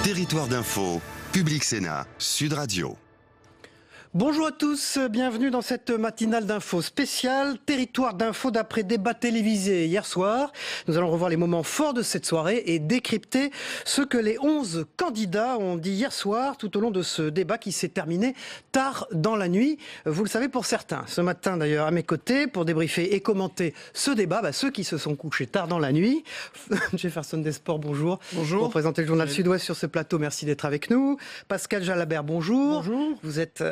Territoire d'info, Public Sénat, Sud Radio. Bonjour à tous, bienvenue dans cette matinale d'info spéciale, Territoire d'info d'après débat télévisé hier soir. Nous allons revoir les moments forts de cette soirée et décrypter ce que les 11 candidats ont dit hier soir tout au long de ce débat qui s'est terminé tard dans la nuit. Vous le savez pour certains. Ce matin d'ailleurs à mes côtés pour débriefer et commenter ce débat, ceux qui se sont couchés tard dans la nuit. Jefferson Desports, bonjour. Bonjour. Pour présenter le journal Sud-Ouest sur ce plateau, merci d'être avec nous. Pascal Jalabert, bonjour. Bonjour. Vous êtes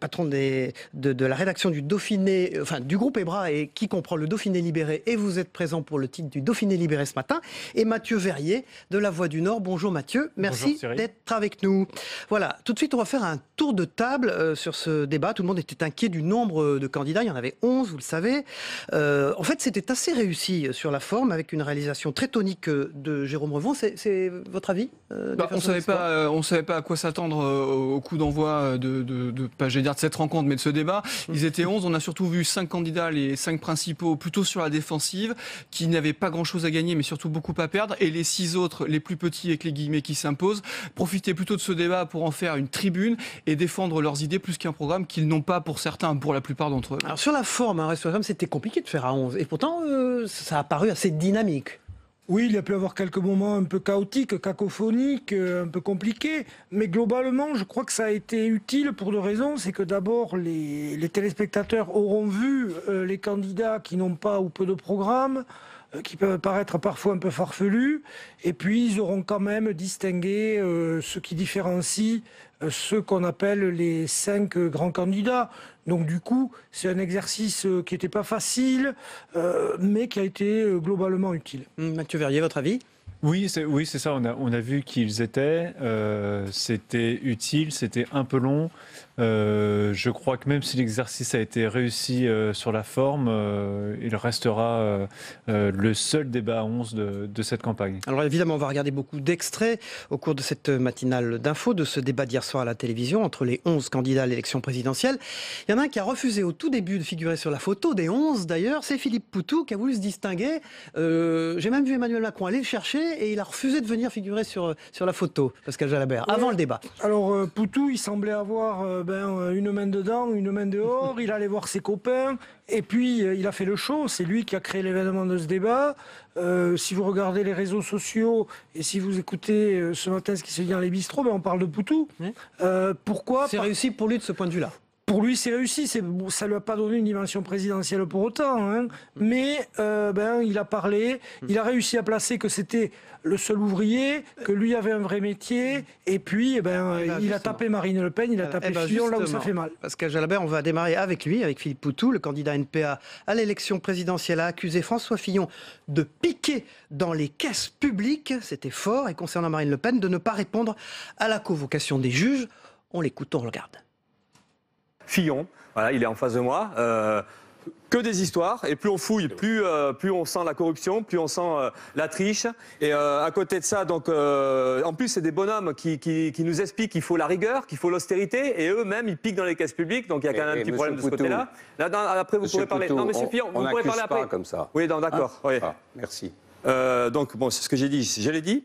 patron de la rédaction du Dauphiné, du groupe EBRA et qui comprend le Dauphiné Libéré, et vous êtes présent pour le titre du Dauphiné Libéré ce matin. Et Mathieu Verrier de La Voix du Nord. Bonjour Mathieu, merci d'être avec nous. Voilà, tout de suite on va faire un tour de table sur ce débat. Tout le monde était inquiet du nombre de candidats, il y en avait 11, vous le savez. En fait c'était assez réussi sur la forme, avec une réalisation très tonique de Jérôme Revon. C'est votre avis On ne savait pas à quoi s'attendre au coup d'envoi de cette rencontre, mais de ce débat. Ils étaient 11, on a surtout vu 5 candidats, les 5 principaux, plutôt sur la défensive, qui n'avaient pas grand-chose à gagner, mais surtout beaucoup à perdre, et les 6 autres, les plus petits avec les guillemets qui s'imposent, profitaient plutôt de ce débat pour en faire une tribune et défendre leurs idées plus qu'un programme qu'ils n'ont pas pour certains, pour la plupart d'entre eux. Alors sur la forme, c'était compliqué de faire à 11, et pourtant ça a paru assez dynamique. Oui, il y a pu y avoir quelques moments un peu chaotiques, cacophoniques, un peu compliqués, mais globalement, je crois que ça a été utile pour 2 raisons. C'est que d'abord, les téléspectateurs auront vu les candidats qui n'ont pas ou peu de programme, qui peuvent paraître parfois un peu farfelus, et puis ils auront quand même distingué ce qui différencie ceux qu'on appelle les 5 grands candidats. Donc du coup, c'est un exercice qui n'était pas facile, mais qui a été globalement utile. Mathieu Verrier, votre avis ? Oui, c'est ça. On a vu qui ils étaient. C'était utile, c'était un peu long. Je crois que même si l'exercice a été réussi sur la forme, il restera le seul débat à 11 de cette campagne. Alors évidemment, on va regarder beaucoup d'extraits au cours de cette matinale d'info, de ce débat d'hier soir à la télévision entre les 11 candidats à l'élection présidentielle. Il y en a un qui a refusé au tout début de figurer sur la photo des 11 d'ailleurs, c'est Philippe Poutou qui a voulu se distinguer. J'ai même vu Emmanuel Macron aller le chercher et il a refusé de venir figurer sur la photo, Pascal Jalabert, avant le débat. Alors Poutou, il semblait avoir une main dedans, une main dehors, il allait voir ses copains, et puis il a fait le show, c'est lui qui a créé l'événement de ce débat. Si vous regardez les réseaux sociaux, et si vous écoutez ce matin ce qui se dit dans les bistrots, on parle de Poutou. Pourquoi ? C'est réussi pour lui de ce point de vue-là. Pour lui, c'est réussi. Ça ne lui a pas donné une dimension présidentielle pour autant. Mais il a parlé. Il a réussi à placer que c'était le seul ouvrier, que lui avait un vrai métier. Et puis, il a tapé Marine Le Pen, il a tapé Fillon là où ça fait mal. Pascal Jalabert, on va démarrer avec lui, avec Philippe Poutou. Le candidat NPA à l'élection présidentielle a accusé François Fillon de piquer dans les caisses publiques. C'était fort. Et concernant Marine Le Pen, de ne pas répondre à la convocation des juges. On l'écoute, on regarde. Fillon, voilà, il est en face de moi. Que des histoires, et plus on fouille, plus on sent la corruption, plus on sent la triche. Et à côté de ça, donc, en plus, c'est des bonhommes qui nous expliquent qu'il faut la rigueur, qu'il faut l'austérité, et eux-mêmes, ils piquent dans les caisses publiques, donc il y a quand même un petit problème de ce côté-là. Après, vous pourrez parler. Non, monsieur Fillon, vous pourrez parler après. Pas comme ça. Oui, d'accord. Oui. Merci. Donc, bon, c'est ce que j'ai dit, je l'ai dit.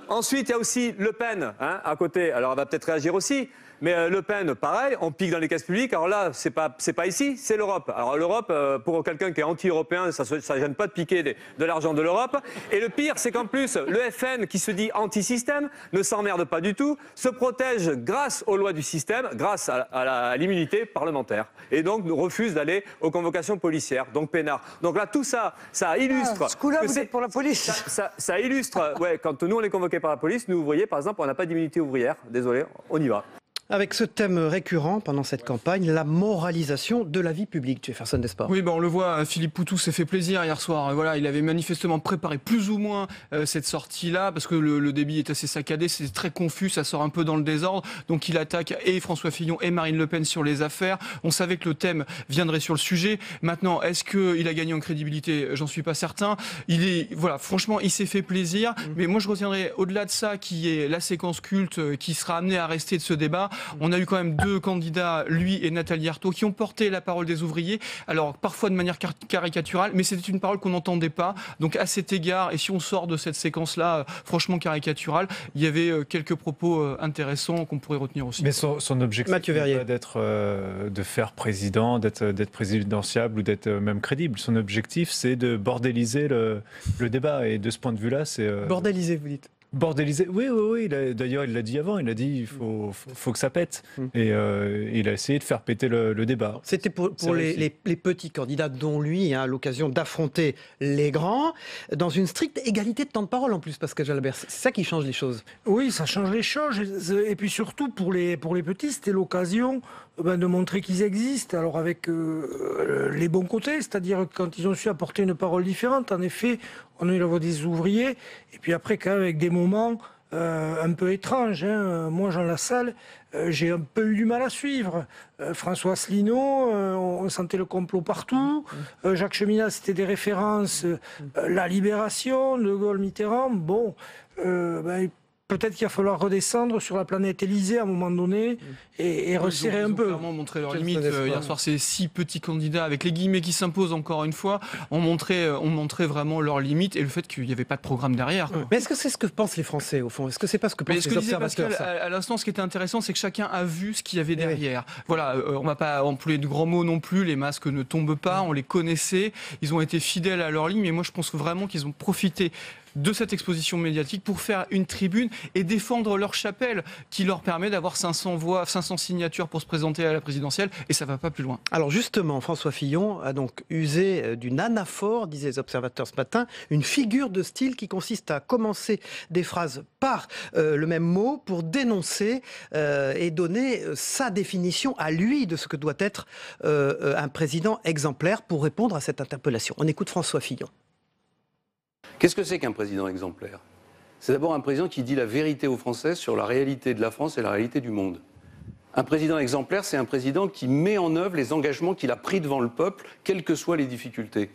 Ensuite, il y a aussi Le Pen, à côté. Alors, elle va peut-être réagir aussi. Mais Le Pen, pareil, on pique dans les caisses publiques. Alors là, c'est pas ici, c'est l'Europe. Alors l'Europe, pour quelqu'un qui est anti-européen, ça gêne pas de piquer de l'argent de l'Europe. Et le pire, c'est qu'en plus, le FN, qui se dit anti-système, ne s'emmerde pas du tout, se protège grâce aux lois du système, grâce à l'immunité parlementaire. Et donc, refuse d'aller aux convocations policières, donc peinard. Donc là, tout ça, ça illustre... Ce coup-là, vous êtes pour la police. Ça illustre... Ouais, quand nous, on est convoqués par la police, nous, vous voyez, par exemple, on n'a pas d'immunité ouvrière. Désolé, on y va. Avec ce thème récurrent pendant cette campagne, la moralisation de la vie publique. Jefferson Desports. Oui, on le voit, Philippe Poutou s'est fait plaisir hier soir. Voilà, il avait manifestement préparé plus ou moins cette sortie-là, parce que le débit est assez saccadé, c'est très confus, ça sort un peu dans le désordre. Donc il attaque et François Fillon et Marine Le Pen sur les affaires. On savait que le thème viendrait sur le sujet. Maintenant, est-ce qu'il a gagné en crédibilité ? J'en suis pas certain. Franchement, il s'est fait plaisir. Mais moi, je retiendrai au-delà de ça, qui est la séquence culte qui sera amenée à rester de ce débat. On a eu quand même 2 candidats, lui et Nathalie Arthaud, qui ont porté la parole des ouvriers. Alors, parfois de manière caricaturale, mais c'était une parole qu'on n'entendait pas. Donc, à cet égard, et si on sort de cette séquence-là, franchement caricaturale, il y avait quelques propos intéressants qu'on pourrait retenir aussi. Mais son objectif n'est pas d'être, de faire président, d'être présidentiable ou d'être même crédible. Son objectif, c'est de bordéliser le débat. Et de ce point de vue-là, c'est... Bordéliser, vous dites. Bordélisé, oui. D'ailleurs, il l'a dit avant. Il a dit il faut que ça pète. Et il a essayé de faire péter le débat. C'était pour les petits candidats, dont lui a l'occasion d'affronter les grands, dans une stricte égalité de temps de parole en plus, Pascal Jalabert. C'est ça qui change les choses. Oui, ça change les choses. Et puis surtout, pour les petits, c'était l'occasion de montrer qu'ils existent. Alors avec les bons côtés, c'est-à-dire quand ils ont su apporter une parole différente. En effet, on a eu la voix des ouvriers. Et puis après, quand même, avec des moments un peu étranges. Moi, Jean Lassalle, j'ai un peu eu du mal à suivre. François Asselineau, on sentait le complot partout. Jacques Cheminade, c'était des références. La Libération, De Gaulle, Mitterrand. Bon, peut-être qu'il va falloir redescendre sur la planète Élysée à un moment donné et resserrer un peu. Ils ont clairement montré leurs limites. Hier soir, ces 6 petits candidats, avec les guillemets qui s'imposent encore une fois, ont montré vraiment leurs limites et le fait qu'il n'y avait pas de programme derrière. Mais est-ce que c'est ce que pensent les Français, au fond ? Est-ce que c'est pas ce que pensent les observateurs ? Pascal, à l'instant, ce qui était intéressant, c'est que chacun a vu ce qu'il y avait derrière. Voilà, on ne va pas employer de grands mots non plus, les masques ne tombent pas, on les connaissait, ils ont été fidèles à leur ligne, mais moi je pense vraiment qu'ils ont profité de cette exposition médiatique pour faire une tribune et défendre leur chapelle qui leur permet d'avoir 500 voix, 500 signatures pour se présenter à la présidentielle et ça ne va pas plus loin. Alors justement, François Fillon a donc usé d'une anaphore, disaient les observateurs ce matin, une figure de style qui consiste à commencer des phrases par le même mot pour dénoncer et donner sa définition à lui de ce que doit être un président exemplaire pour répondre à cette interpellation. On écoute François Fillon. Qu'est-ce que c'est qu'un président exemplaire ? C'est d'abord un président qui dit la vérité aux Français sur la réalité de la France et la réalité du monde. Un président exemplaire, c'est un président qui met en œuvre les engagements qu'il a pris devant le peuple, quelles que soient les difficultés.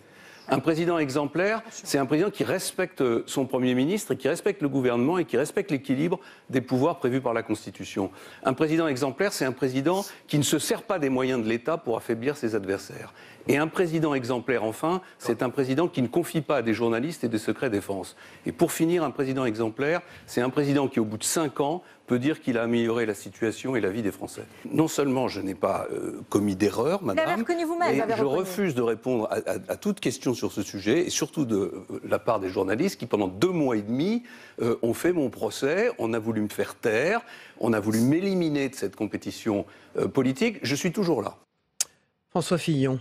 Un président exemplaire, c'est un président qui respecte son Premier ministre et qui respecte le gouvernement et qui respecte l'équilibre des pouvoirs prévus par la Constitution. Un président exemplaire, c'est un président qui ne se sert pas des moyens de l'État pour affaiblir ses adversaires. Et un président exemplaire, enfin, c'est un président qui ne confie pas à des journalistes et des secrets défense. Et pour finir, un président exemplaire, c'est un président qui, au bout de 5 ans, peut dire qu'il a amélioré la situation et la vie des Français. Non seulement je n'ai pas commis d'erreur, madame, mais je refuse de répondre à toute question sur ce sujet, et surtout de la part des journalistes qui, pendant 2 mois et demi, ont fait mon procès, on a voulu me faire taire, on a voulu m'éliminer de cette compétition politique. Je suis toujours là. François Fillon.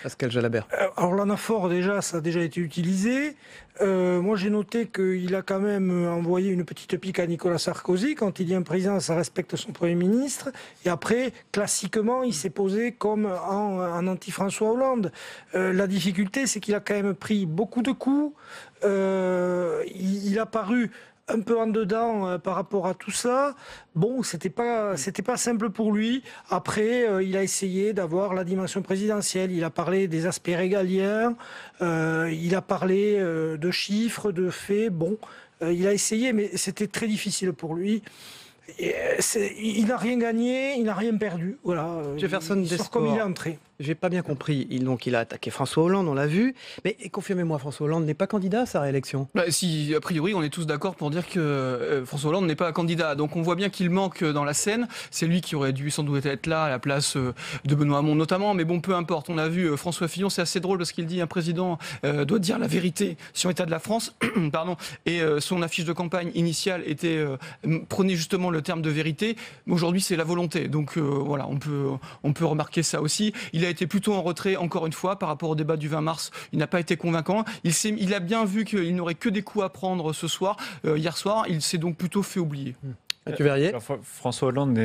Pascal Jalabert. Alors l'anaphore, déjà, ça a déjà été utilisé. Moi, j'ai noté qu'il a quand même envoyé une petite pique à Nicolas Sarkozy. Quand il dit un président, ça respecte son Premier ministre. Et après, classiquement, il s'est posé comme un anti-François Hollande. La difficulté, c'est qu'il a quand même pris beaucoup de coups. Il a paru un peu en dedans par rapport à tout ça. Bon, c'était pas simple pour lui. Après, il a essayé d'avoir la dimension présidentielle. Il a parlé des aspects régaliens. Il a parlé de chiffres, de faits. Bon, il a essayé, mais c'était très difficile pour lui. Il n'a rien gagné, il n'a rien perdu. Voilà. Jefferson Descor, comme il est entré. J'ai pas bien compris. Il a attaqué François Hollande, on l'a vu. Mais confirmez-moi, François Hollande n'est pas candidat à sa réélection. Si, a priori, on est tous d'accord pour dire que François Hollande n'est pas candidat. Donc on voit bien qu'il manque dans la scène. C'est lui qui aurait dû sans doute être là à la place de Benoît Hamon notamment. Mais bon, peu importe. On a vu François Fillon, c'est assez drôle parce qu'il dit un président doit dire la vérité sur l'état de la France. Pardon. Et son affiche de campagne initiale prenait justement le terme de vérité. Mais aujourd'hui, c'est la volonté. Donc voilà, on peut remarquer ça aussi. Il a été plutôt en retrait, encore une fois, par rapport au débat du 20 mars. Il n'a pas été convaincant. Il a bien vu qu'il n'aurait que des coups à prendre ce soir. Hier soir, il s'est donc plutôt fait oublier. Mathieu Verrier. François Hollande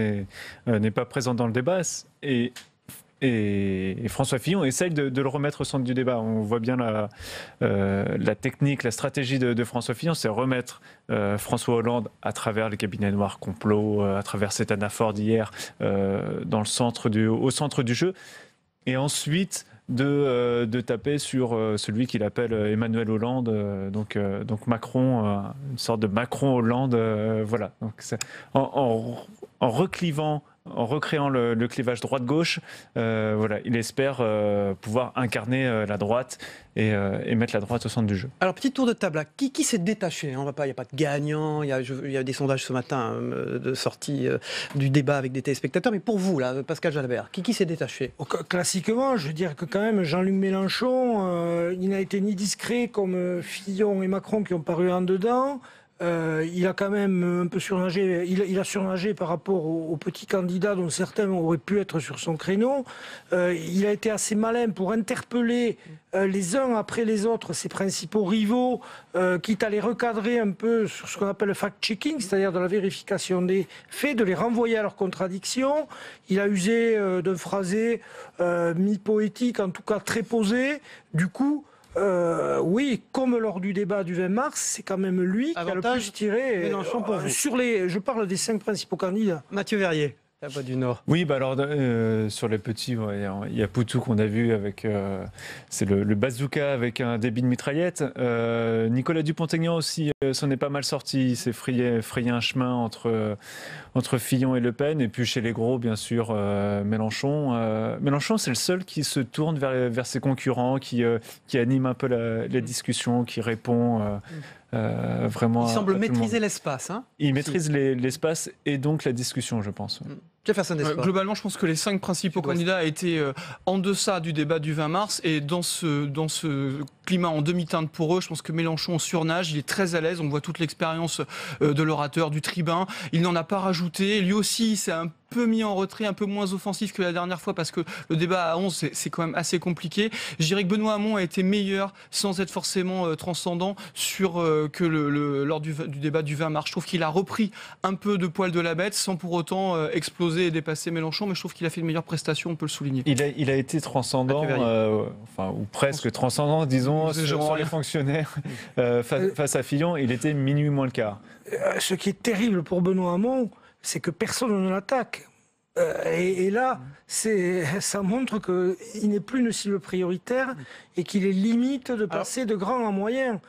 n'est pas présent dans le débat et François Fillon essaye de le remettre au centre du débat. On voit bien la technique, la stratégie de François Fillon, c'est remettre François Hollande à travers les cabinets noirs complots, à travers cette anaphore d'hier, au centre du jeu. Et ensuite de taper sur celui qu'il appelle Emmanuel Hollande, donc Macron, une sorte de Macron-Hollande, voilà. Donc en reclivant en recréant le clivage droite-gauche, voilà, il espère pouvoir incarner la droite et mettre la droite au centre du jeu. Alors, petit tour de table, là. Qui s'est détaché, hein? Il n'y a pas de gagnant, il y a des sondages ce matin de sortie du débat avec des téléspectateurs, mais pour vous, là, Pascal Jalabert, qui s'est détaché? Classiquement, je veux dire que quand même, Jean-Luc Mélenchon, il n'a été ni discret comme Fillon et Macron qui ont paru en dedans. Il a quand même un peu surnagé, il a surnagé par rapport aux petits candidats dont certains auraient pu être sur son créneau. Il a été assez malin pour interpeller les uns après les autres ses principaux rivaux, quitte à les recadrer un peu sur ce qu'on appelle le fact-checking, c'est-à-dire de la vérification des faits, de les renvoyer à leurs contradictions. Il a usé d'un phrasé mi-poétique, en tout cas très posé. Du coup, oui, comme lors du débat du 20 mars, c'est quand même lui qui a le plus tiré Mélenchon pour vous. je parle des 5 principaux candidats. Mathieu Verrier, la Voix du Nord. Oui, bah alors sur les petits, il y a Poutou qu'on a vu avec, c'est le bazooka avec un débit de mitraillette. Nicolas Dupont-Aignan aussi s'en est pas mal sorti. Il s'est frayé un chemin entre Fillon et Le Pen. Et puis chez les gros, bien sûr, Mélenchon. Mélenchon, c'est le seul qui se tourne vers ses concurrents, qui anime un peu la discussion, qui répond. Vraiment. Il semble maîtriser l'espace. Hein, il maîtrise l'espace et donc la discussion, je pense. Jefferson Esport. Globalement, je pense que les 5 principaux candidats étaient en deçà du débat du 20 mars. Et dans ce climat en demi-teinte pour eux, je pense que Mélenchon surnage. Il est très à l'aise. On voit toute l'expérience de l'orateur, du tribun. Il n'en a pas rajouté. Lui aussi, c'est un peu mis en retrait, un peu moins offensif que la dernière fois parce que le débat à 11, c'est quand même assez compliqué. Je dirais que Benoît Hamon a été meilleur sans être forcément transcendant que lors du débat du 20 mars. Je trouve qu'il a repris un peu de poil de la bête sans pour autant exploser et dépasser Mélenchon, mais je trouve qu'il a fait une meilleure prestation, on peut le souligner. Il a été transcendant, ou presque transcendant, disons, sur les fonctionnaires face à Fillon. Il était minuit moins le quart. Ce qui est terrible pour Benoît Hamon, c'est que personne ne l'attaque. Et là, ça montre qu'il n'est plus une cible prioritaire et qu'il est limite de passer de grand en moyen.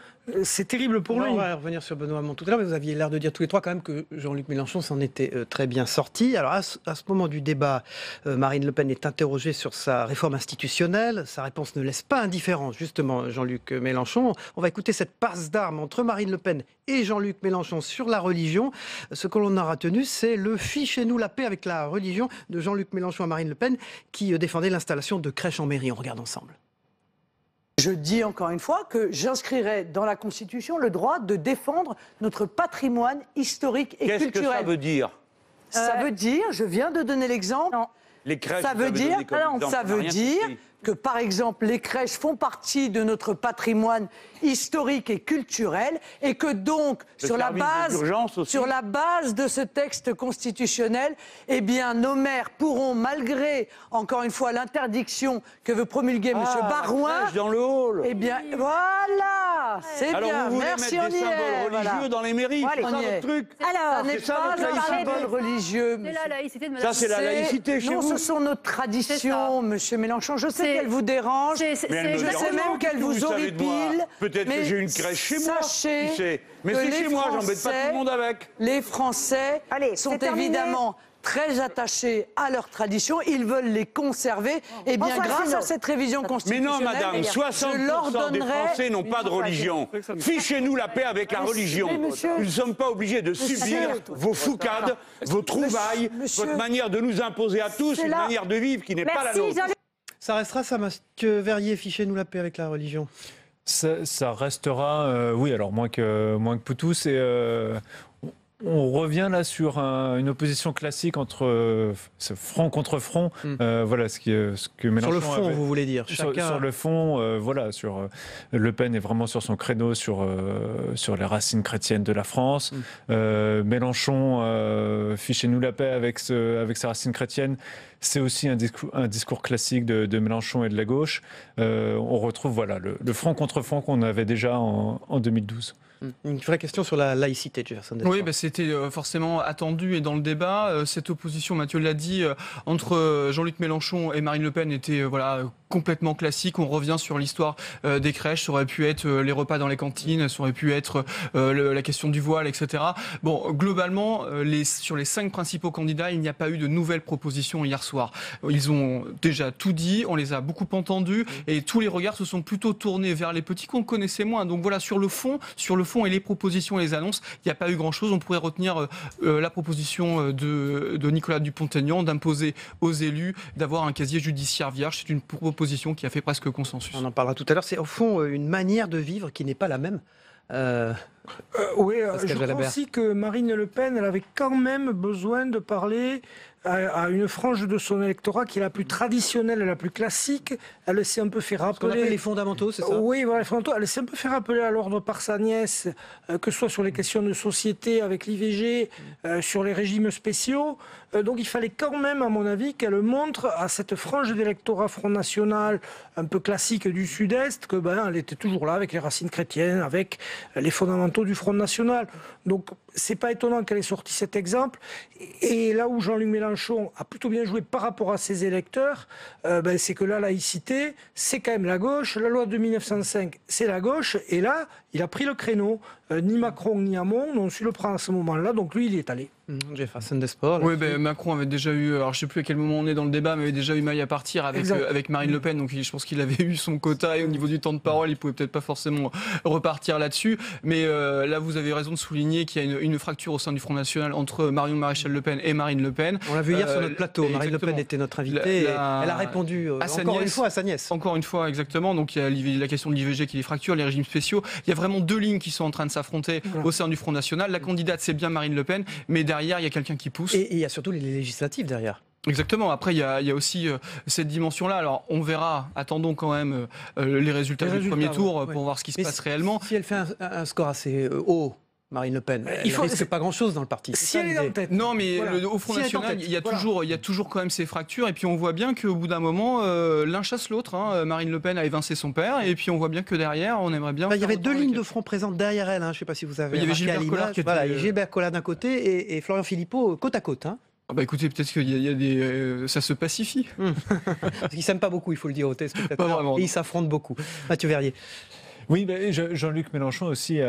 C'est terrible pour lui. On va revenir sur Benoît Hamon tout à l'heure, mais vous aviez l'air de dire tous les trois quand même que Jean-Luc Mélenchon s'en était très bien sorti. Alors à ce moment du débat, Marine Le Pen est interrogée sur sa réforme institutionnelle. Sa réponse ne laisse pas indifférent, justement, Jean-Luc Mélenchon. On va écouter cette passe d'armes entre Marine Le Pen et Jean-Luc Mélenchon sur la religion. Ce que l'on a retenu, c'est le « fichez-nous la paix avec la religion » de Jean-Luc Mélenchon à Marine Le Pen, qui défendait l'installation de crèches en mairie. On regarde ensemble. Je dis encore une fois que j'inscrirai dans la Constitution le droit de défendre notre patrimoine historique et culturel. Qu'est-ce que ça veut dire ? Ça veut dire, je viens de donner l'exemple, les crèches, ça veut dire que par exemple les crèches font partie de notre patrimoine historique et culturel et que donc sur la base de ce texte constitutionnel, eh bien nos maires pourront, malgré encore une fois l'interdiction que veut promulguer M. Barouin, dans le hall. Eh bien voilà, c'est bien. Alors vous voulez merci, mettre des symboles religieux dans les mairies, c'est ça votre truc ? Alors, ça n'est pas un symbole religieux. C'est la laïcité de Madame. Ça c'est la laïcité chez vous. Non, ce sont nos traditions, Monsieur Mélenchon. Je sais qu'elle vous dérange. Je sais même qu'elle vous horripile. Peut-être que j'ai une crèche chez moi. Sachez mais c'est chez moi, j'embête pas tout le monde avec. Les Français sont évidemment très attachés à leurs traditions, ils veulent les conserver. Et bien, grâce à cette révision constitutionnelle, mais non, madame, 60% des Français n'ont pas de religion. Fichez-nous la paix avec la religion. Nous ne sommes pas obligés de subir vos foucades, vos trouvailles, votre manière de nous imposer à tous une manière de vivre qui n'est pas la nôtre. Ça restera ça, Mathieu Verrier, fichez-nous la paix avec la religion. Ça restera, oui, alors moins que Poutou, c'est... On revient là sur une opposition classique entre front contre front. Voilà ce que Mélenchon sur le fond, avait, vous voulez dire. Sur le fond, voilà. Le Pen est vraiment sur son créneau sur les racines chrétiennes de la France. Mélenchon, fichez-nous la paix avec ses racines chrétiennes. C'est aussi un discours classique de Mélenchon et de la gauche. On retrouve voilà le front contre front qu'on avait déjà en 2012. Une vraie question sur la laïcité, Jefferson. Oui, c'était forcément attendu et dans le débat, cette opposition, Mathieu l'a dit, entre Jean-Luc Mélenchon et Marine Le Pen était complètement classique. On revient sur l'histoire des crèches. Ça aurait pu être les repas dans les cantines, ça aurait pu être la question du voile, etc. Bon, globalement, sur les 5 principaux candidats, il n'y a pas eu de nouvelles propositions hier soir. Ils ont déjà tout dit, on les a beaucoup entendus, et tous les regards se sont plutôt tournés vers les petits qu'on connaissait moins. Donc voilà, sur le fond et les propositions et les annonces, il n'y a pas eu grand-chose. On pourrait retenir la proposition de Nicolas Dupont-Aignan d'imposer aux élus d'avoir un casier judiciaire vierge. C'est une proposition qui a fait presque consensus. On en parlera tout à l'heure. C'est au fond une manière de vivre qui n'est pas la même. Oui, je crois aussi que Marine Le Pen, elle avait quand même besoin de parler à une frange de son électorat qui est la plus traditionnelle et la plus classique. Elle s'est un peu fait rappeler... Ce qu'on appelle les fondamentaux, c'est ça? Oui, voilà, les fondamentaux. Elle s'est un peu fait rappeler à l'ordre par sa nièce, que ce soit sur les questions de société avec l'IVG, sur les régimes spéciaux. Donc il fallait quand même, à mon avis, qu'elle montre à cette frange d'électorat Front National un peu classique du Sud-Est que elle était toujours là avec les racines chrétiennes, avec les fondamentaux du Front National. Donc c'est pas étonnant qu'elle ait sorti cet exemple. Et là où Jean-Luc Mélenchon a plutôt bien joué par rapport à ses électeurs, c'est que la laïcité, c'est quand même la gauche. La loi de 1905, c'est la gauche. Et là, il a pris le créneau. Ni Macron ni Hamon n'ont su le prendre à ce moment-là. Donc lui, il y est allé. Jefferson des Sports. Oui, Macron avait déjà eu, alors je ne sais plus à quel moment on est dans le débat, mais avait déjà eu maille à partir avec Marine Le Pen. Donc je pense qu'il avait eu son quota et au niveau du temps de parole, il pouvait peut-être pas forcément repartir là-dessus. Mais là, vous avez raison de souligner qu'il y a une fracture au sein du Front National entre Marion Maréchal Le Pen et Marine Le Pen. On l'a vu hier sur notre plateau. Marine Le Pen était notre invitée. Elle a répondu encore une fois à sa nièce. Encore une fois, exactement. Donc il y a la question de l'IVG qui les fracture, les régimes spéciaux. Il y a vraiment 2 lignes qui sont en train de s'affronter au sein du Front National. La candidate, c'est bien Marine Le Pen, mais derrière, il y a quelqu'un qui pousse. Et il y a surtout les législatives derrière. Exactement. Après, il y a aussi cette dimension-là. Alors, on verra. Attendons quand même les résultats du premier tour pour voir ce qui se passe réellement. Si elle fait un score assez haut, Marine Le Pen, il ne risque pas grand-chose dans le parti. Si elle est en tête. Non, mais au Front National, il y a toujours quand même ces fractures. Et puis, on voit bien qu'au bout d'un moment, l'un chasse l'autre. Marine Le Pen a évincé son père. Et puis, on voit bien que derrière, on aimerait bien... il y avait 2 lignes de front présentes derrière elle. Je ne sais pas si vous avez remarqué. Il y avait Gilbert Collard qui était... Gilbert Collard d'un côté et Florian Philippot côte à côte. Écoutez, peut-être qu'il y a des... ça se pacifie. Parce qu'ils ne s'aiment pas beaucoup, il faut le dire aux téléspectateurs. Et ils s'affrontent beaucoup. Mathieu Verrier. Oui, Jean-Luc Mélenchon aussi,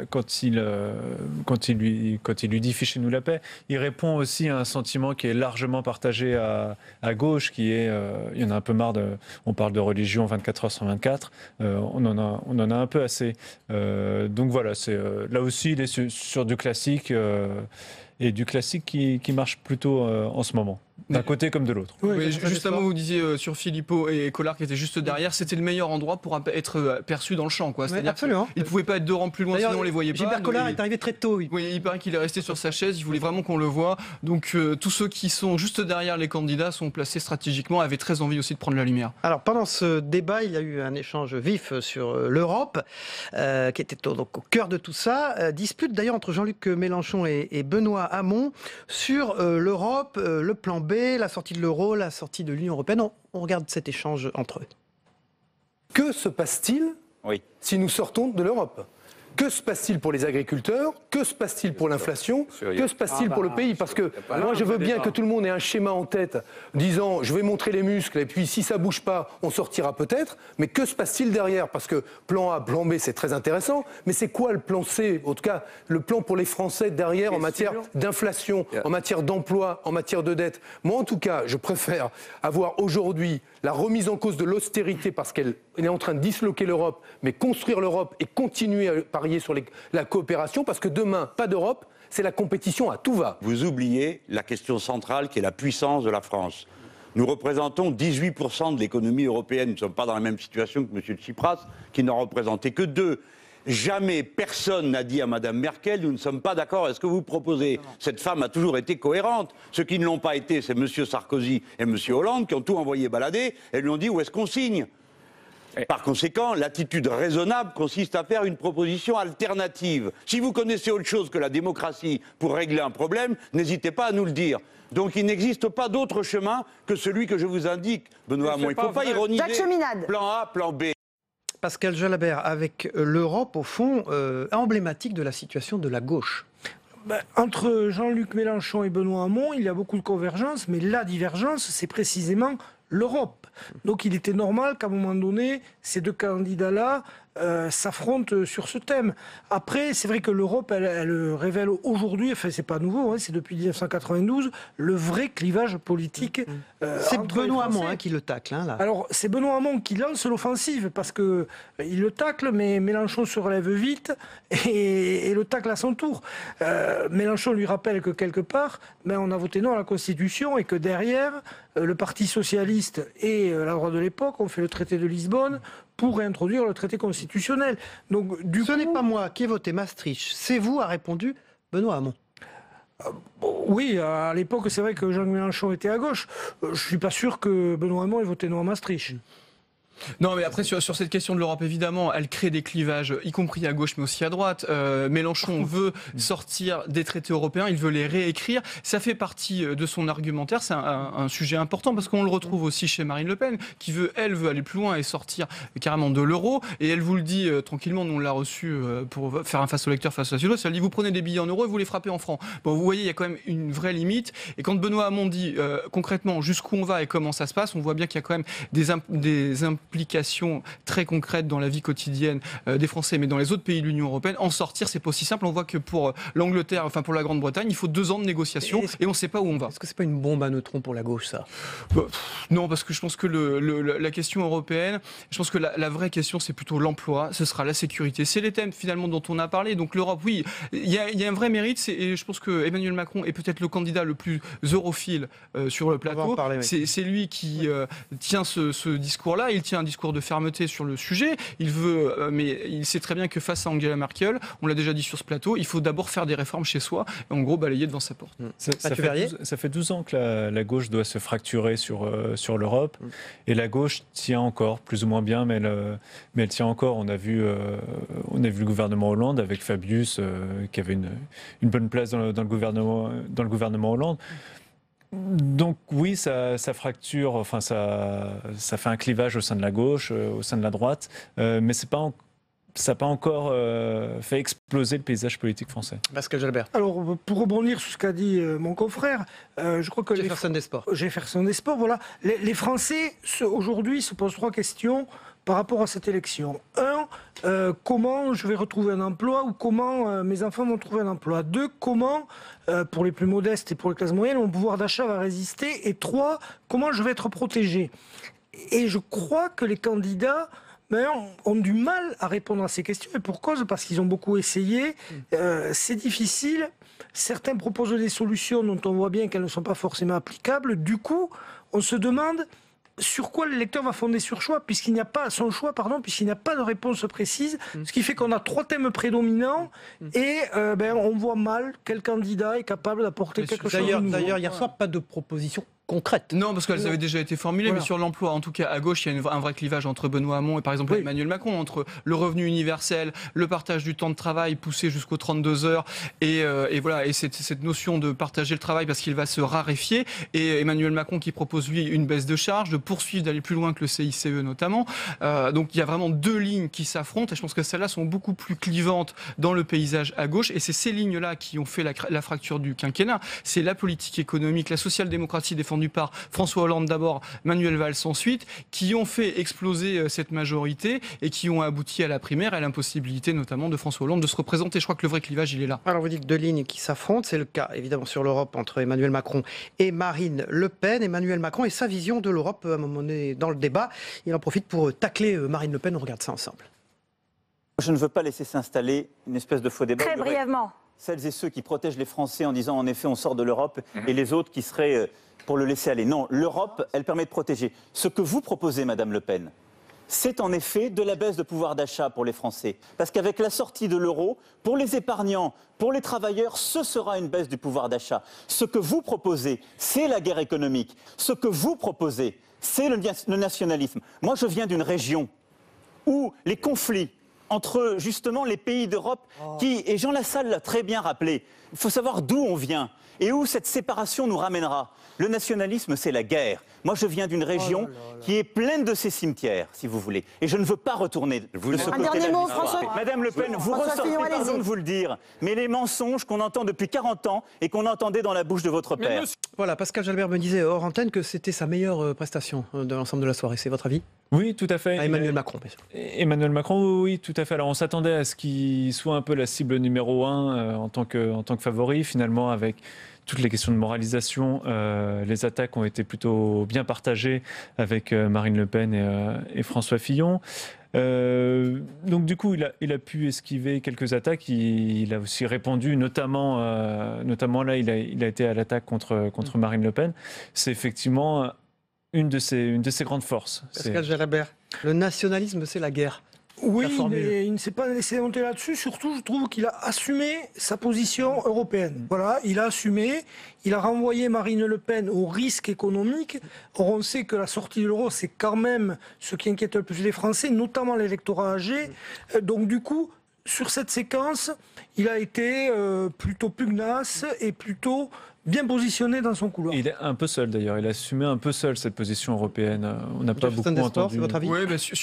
quand il lui dit « fichez-nous la paix », il répond aussi à un sentiment qui est largement partagé à gauche, qui est, il y en a un peu marre, on parle de religion 24 heures sur 24, on en a un peu assez. Donc voilà, là aussi, il est sur du classique, et du classique qui marche plutôt en ce moment. D'un côté comme de l'autre. Oui, juste un mot, vous disiez sur Philippot et Collard qui étaient juste derrière, c'était le meilleur endroit pour être perçu dans le champ. Absolument. Il ne pouvait pas être 2 rangs plus loin, sinon on ne les voyait pas. Gilbert Collard est arrivé très tôt. Oui, il paraît qu'il est resté sur sa chaise, il voulait vraiment qu'on le voie. Donc tous ceux qui sont juste derrière les candidats sont placés stratégiquement, avaient très envie aussi de prendre la lumière. Alors pendant ce débat, il y a eu un échange vif sur l'Europe, qui était donc au cœur de tout ça. Dispute d'ailleurs entre Jean-Luc Mélenchon et Benoît Hamon sur l'Europe, le plan B, la sortie de l'euro, la sortie de l'Union européenne. On regarde cet échange entre eux. Que se passe-t-il si nous sortons de l'Europe ? Que se passe-t-il pour les agriculteurs? Que se passe-t-il pour l'inflation? Que se passe-t-il pour le pays? Parce que moi, je veux bien que tout le monde ait un schéma en tête disant je vais montrer les muscles et puis si ça bouge pas, on sortira peut-être. Mais que se passe-t-il derrière? Parce que plan A, plan B, c'est très intéressant. Mais c'est quoi le plan C? En tout cas, le plan pour les Français derrière en matière d'inflation, en matière d'emploi, en matière de dette. Moi, en tout cas, je préfère avoir aujourd'hui la remise en cause de l'austérité parce qu'elle est en train de disloquer l'Europe, mais construire l'Europe et continuer à parier sur la coopération, parce que demain, pas d'Europe, c'est la compétition à tout va. Vous oubliez la question centrale qui est la puissance de la France. Nous représentons 18% de l'économie européenne. Nous ne sommes pas dans la même situation que M. Tsipras, qui n'en représentait que 2%. Jamais personne n'a dit à Mme Merkel, nous ne sommes pas d'accord, est-ce que vous proposez? Cette femme a toujours été cohérente. Ceux qui ne l'ont pas été, c'est M. Sarkozy et M. Hollande, qui ont tout envoyé balader et lui ont dit où est-ce qu'on signe. Par conséquent, l'attitude raisonnable consiste à faire une proposition alternative. Si vous connaissez autre chose que la démocratie pour régler un problème, n'hésitez pas à nous le dire. Donc il n'existe pas d'autre chemin que celui que je vous indique, Benoît Hamon. Il ne faut pas ironiser. Plan A, plan B. Pascal Jalabert, avec l'Europe, au fond, emblématique de la situation de la gauche. Entre Jean-Luc Mélenchon et Benoît Hamon, il y a beaucoup de convergences, mais la divergence, c'est précisément l'Europe. Donc il était normal qu'à un moment donné, ces deux candidats-là s'affrontent sur ce thème. Après, c'est vrai que l'Europe, elle révèle aujourd'hui, enfin c'est pas nouveau, hein, c'est depuis 1992, le vrai clivage politique. C'est Benoît Hamon qui le tacle. Hein, là. Alors c'est Benoît Hamon qui lance l'offensive parce que il le tacle, mais Mélenchon se relève vite et le tacle à son tour. Mélenchon lui rappelle que quelque part, on a voté non à la Constitution et que derrière, le Parti socialiste et la droite de l'époque ont fait le traité de Lisbonne pour réintroduire le traité constitutionnel. Donc, Ce n'est pas moi qui ai voté Maastricht, c'est vous, a répondu Benoît Hamon. Oui, à l'époque, c'est vrai que Jean Mélenchon était à gauche. Je ne suis pas sûr que Benoît Hamon ait voté non à Maastricht. Non, mais après, sur cette question de l'Europe, évidemment, elle crée des clivages, y compris à gauche, mais aussi à droite. Mélenchon veut sortir des traités européens, il veut les réécrire. Ça fait partie de son argumentaire. C'est un sujet important parce qu'on le retrouve aussi chez Marine Le Pen, qui veut aller plus loin et sortir carrément de l'euro. Et elle vous le dit tranquillement, nous on l'a reçu pour faire un face au lecteur, face à Sud. Elle dit, vous prenez des billets en euros et vous les frappez en francs. Bon, vous voyez, il y a quand même une vraie limite. Et quand Benoît Hamon dit concrètement jusqu'où on va et comment ça se passe, on voit bien qu'il y a quand même des implications très concrètes dans la vie quotidienne des Français, mais dans les autres pays de l'Union européenne. En sortir, c'est pas aussi simple. On voit que pour l'Angleterre, enfin pour la Grande-Bretagne, il faut 2 ans de négociations et on ne sait pas où on va. Est-ce que c'est pas une bombe à neutrons pour la gauche, ça? Non, parce que je pense que la question européenne, je pense que la vraie question, c'est plutôt l'emploi, ce sera la sécurité. C'est les thèmes finalement dont on a parlé. Donc l'Europe, oui, il y a un vrai mérite. Et je pense que Emmanuel Macron est peut-être le candidat le plus europhile sur le plateau. C'est lui qui tient ce discours-là. Il tient un discours de fermeté sur le sujet. Il veut, mais il sait très bien que face à Angela Merkel, on l'a déjà dit sur ce plateau, il faut d'abord faire des réformes chez soi et en gros balayer devant sa porte. Ça fait 12 ans que la gauche doit se fracturer sur l'Europe et la gauche tient encore, plus ou moins bien, mais elle tient encore. On a vu le gouvernement Hollande avec Fabius qui avait une bonne place dans le gouvernement Hollande. Donc oui, ça fracture, enfin ça fait un clivage au sein de la gauche, au sein de la droite, mais ça n'a pas encore fait exploser le paysage politique français. Pascal Jalbert. Alors, pour rebondir sur ce qu'a dit mon confrère, je crois que Jefferson des Sports, voilà. Les Français, aujourd'hui, se posent 3 questions par rapport à cette élection. 1, comment je vais retrouver un emploi ou comment mes enfants vont trouver un emploi. 2, comment, pour les plus modestes et pour les classes moyennes, mon pouvoir d'achat va résister. Et 3, comment je vais être protégé. Et je crois que les candidats ont du mal à répondre à ces questions. Et pour cause, parce qu'ils ont beaucoup essayé. C'est difficile. Certains proposent des solutions dont on voit bien qu'elles ne sont pas forcément applicables. Du coup, on se demande sur quoi l'électeur va fonder son choix, puisqu'il n'y a pas de réponse précise, ce qui fait qu'on a 3 thèmes prédominants et on voit mal quel candidat est capable d'apporter quelque chose de nouveau. D'ailleurs, hier soir, pas de proposition concrète. Non, parce qu'elles avaient déjà été formulées, mais sur l'emploi, en tout cas, à gauche, il y a un vrai clivage entre Benoît Hamon et par exemple Emmanuel Macron, entre le revenu universel, le partage du temps de travail poussé jusqu'aux 32 heures, et voilà, et cette notion de partager le travail parce qu'il va se raréfier, et Emmanuel Macron qui propose, lui, une baisse de charge, de poursuivre, d'aller plus loin que le CICE notamment. Donc il y a vraiment 2 lignes qui s'affrontent, et je pense que celles-là sont beaucoup plus clivantes dans le paysage à gauche, et c'est ces lignes-là qui ont fait la fracture du quinquennat. C'est la politique économique, la social-démocratie défendue par François Hollande d'abord, Manuel Valls ensuite, qui ont fait exploser cette majorité et qui ont abouti à la primaire et à l'impossibilité notamment de François Hollande de se représenter. Je crois que le vrai clivage, il est là. Alors vous dites 2 lignes qui s'affrontent, c'est le cas évidemment sur l'Europe entre Emmanuel Macron et Marine Le Pen. Emmanuel Macron et sa vision de l'Europe, à un moment donné dans le débat, il en profite pour tacler Marine Le Pen. On regarde ça ensemble. Je ne veux pas laisser s'installer une espèce de faux débat. Très brièvement. Celles et ceux qui protègent les Français en disant en effet on sort de l'Europe et les autres qui seraient pour le laisser aller. Non, l'Europe, elle permet de protéger. Ce que vous proposez, Madame Le Pen, c'est en effet de la baisse de pouvoir d'achat pour les Français. Parce qu'avec la sortie de l'euro, pour les épargnants, pour les travailleurs, ce sera une baisse du pouvoir d'achat. Ce que vous proposez, c'est la guerre économique. Ce que vous proposez, c'est le nationalisme. Moi, je viens d'une région où les conflits entre justement les pays d'Europe et Jean Lassalle l'a très bien rappelé, il faut savoir d'où on vient et où cette séparation nous ramènera. Le nationalisme, c'est la guerre. Moi, je viens d'une région qui est pleine de ces cimetières, si vous voulez. Et je ne veux pas retourner de ce côté-là. Un dernier mot, François. Madame Le Pen, vous ressortez, pardon de vous le dire, mais les mensonges qu'on entend depuis 40 ans et qu'on entendait dans la bouche de votre père. Voilà, Pascal Jalbert me disait hors antenne que c'était sa meilleure prestation de l'ensemble de la soirée. C'est votre avis ? Oui, tout à fait. Emmanuel Macron, bien sûr. Emmanuel Macron, oui, tout à fait. Alors on s'attendait à ce qu'il soit un peu la cible numéro 1 en tant que favori. Finalement, avec toutes les questions de moralisation, les attaques ont été plutôt bien partagées avec Marine Le Pen et François Fillon. Donc du coup, il a pu esquiver quelques attaques. Il a aussi répondu, notamment là, il a été à l'attaque contre Marine Le Pen. C'est effectivement une de ses grandes forces. Pascal Jalabert, le nationalisme, c'est la guerre. Oui, mais il ne s'est pas laissé monter là-dessus. Surtout, je trouve qu'il a assumé sa position européenne. Voilà, il a assumé, il a renvoyé Marine Le Pen au risque économique. Or, on sait que la sortie de l'euro, c'est quand même ce qui inquiète le plus les Français, notamment l'électorat âgé. Donc, du coup, sur cette séquence, il a été plutôt pugnace et plutôt bien positionné dans son couloir. Il est un peu seul d'ailleurs, il a assumé un peu seul cette position européenne. On n'a pas beaucoup entendu. C'est votre avis ? Oui,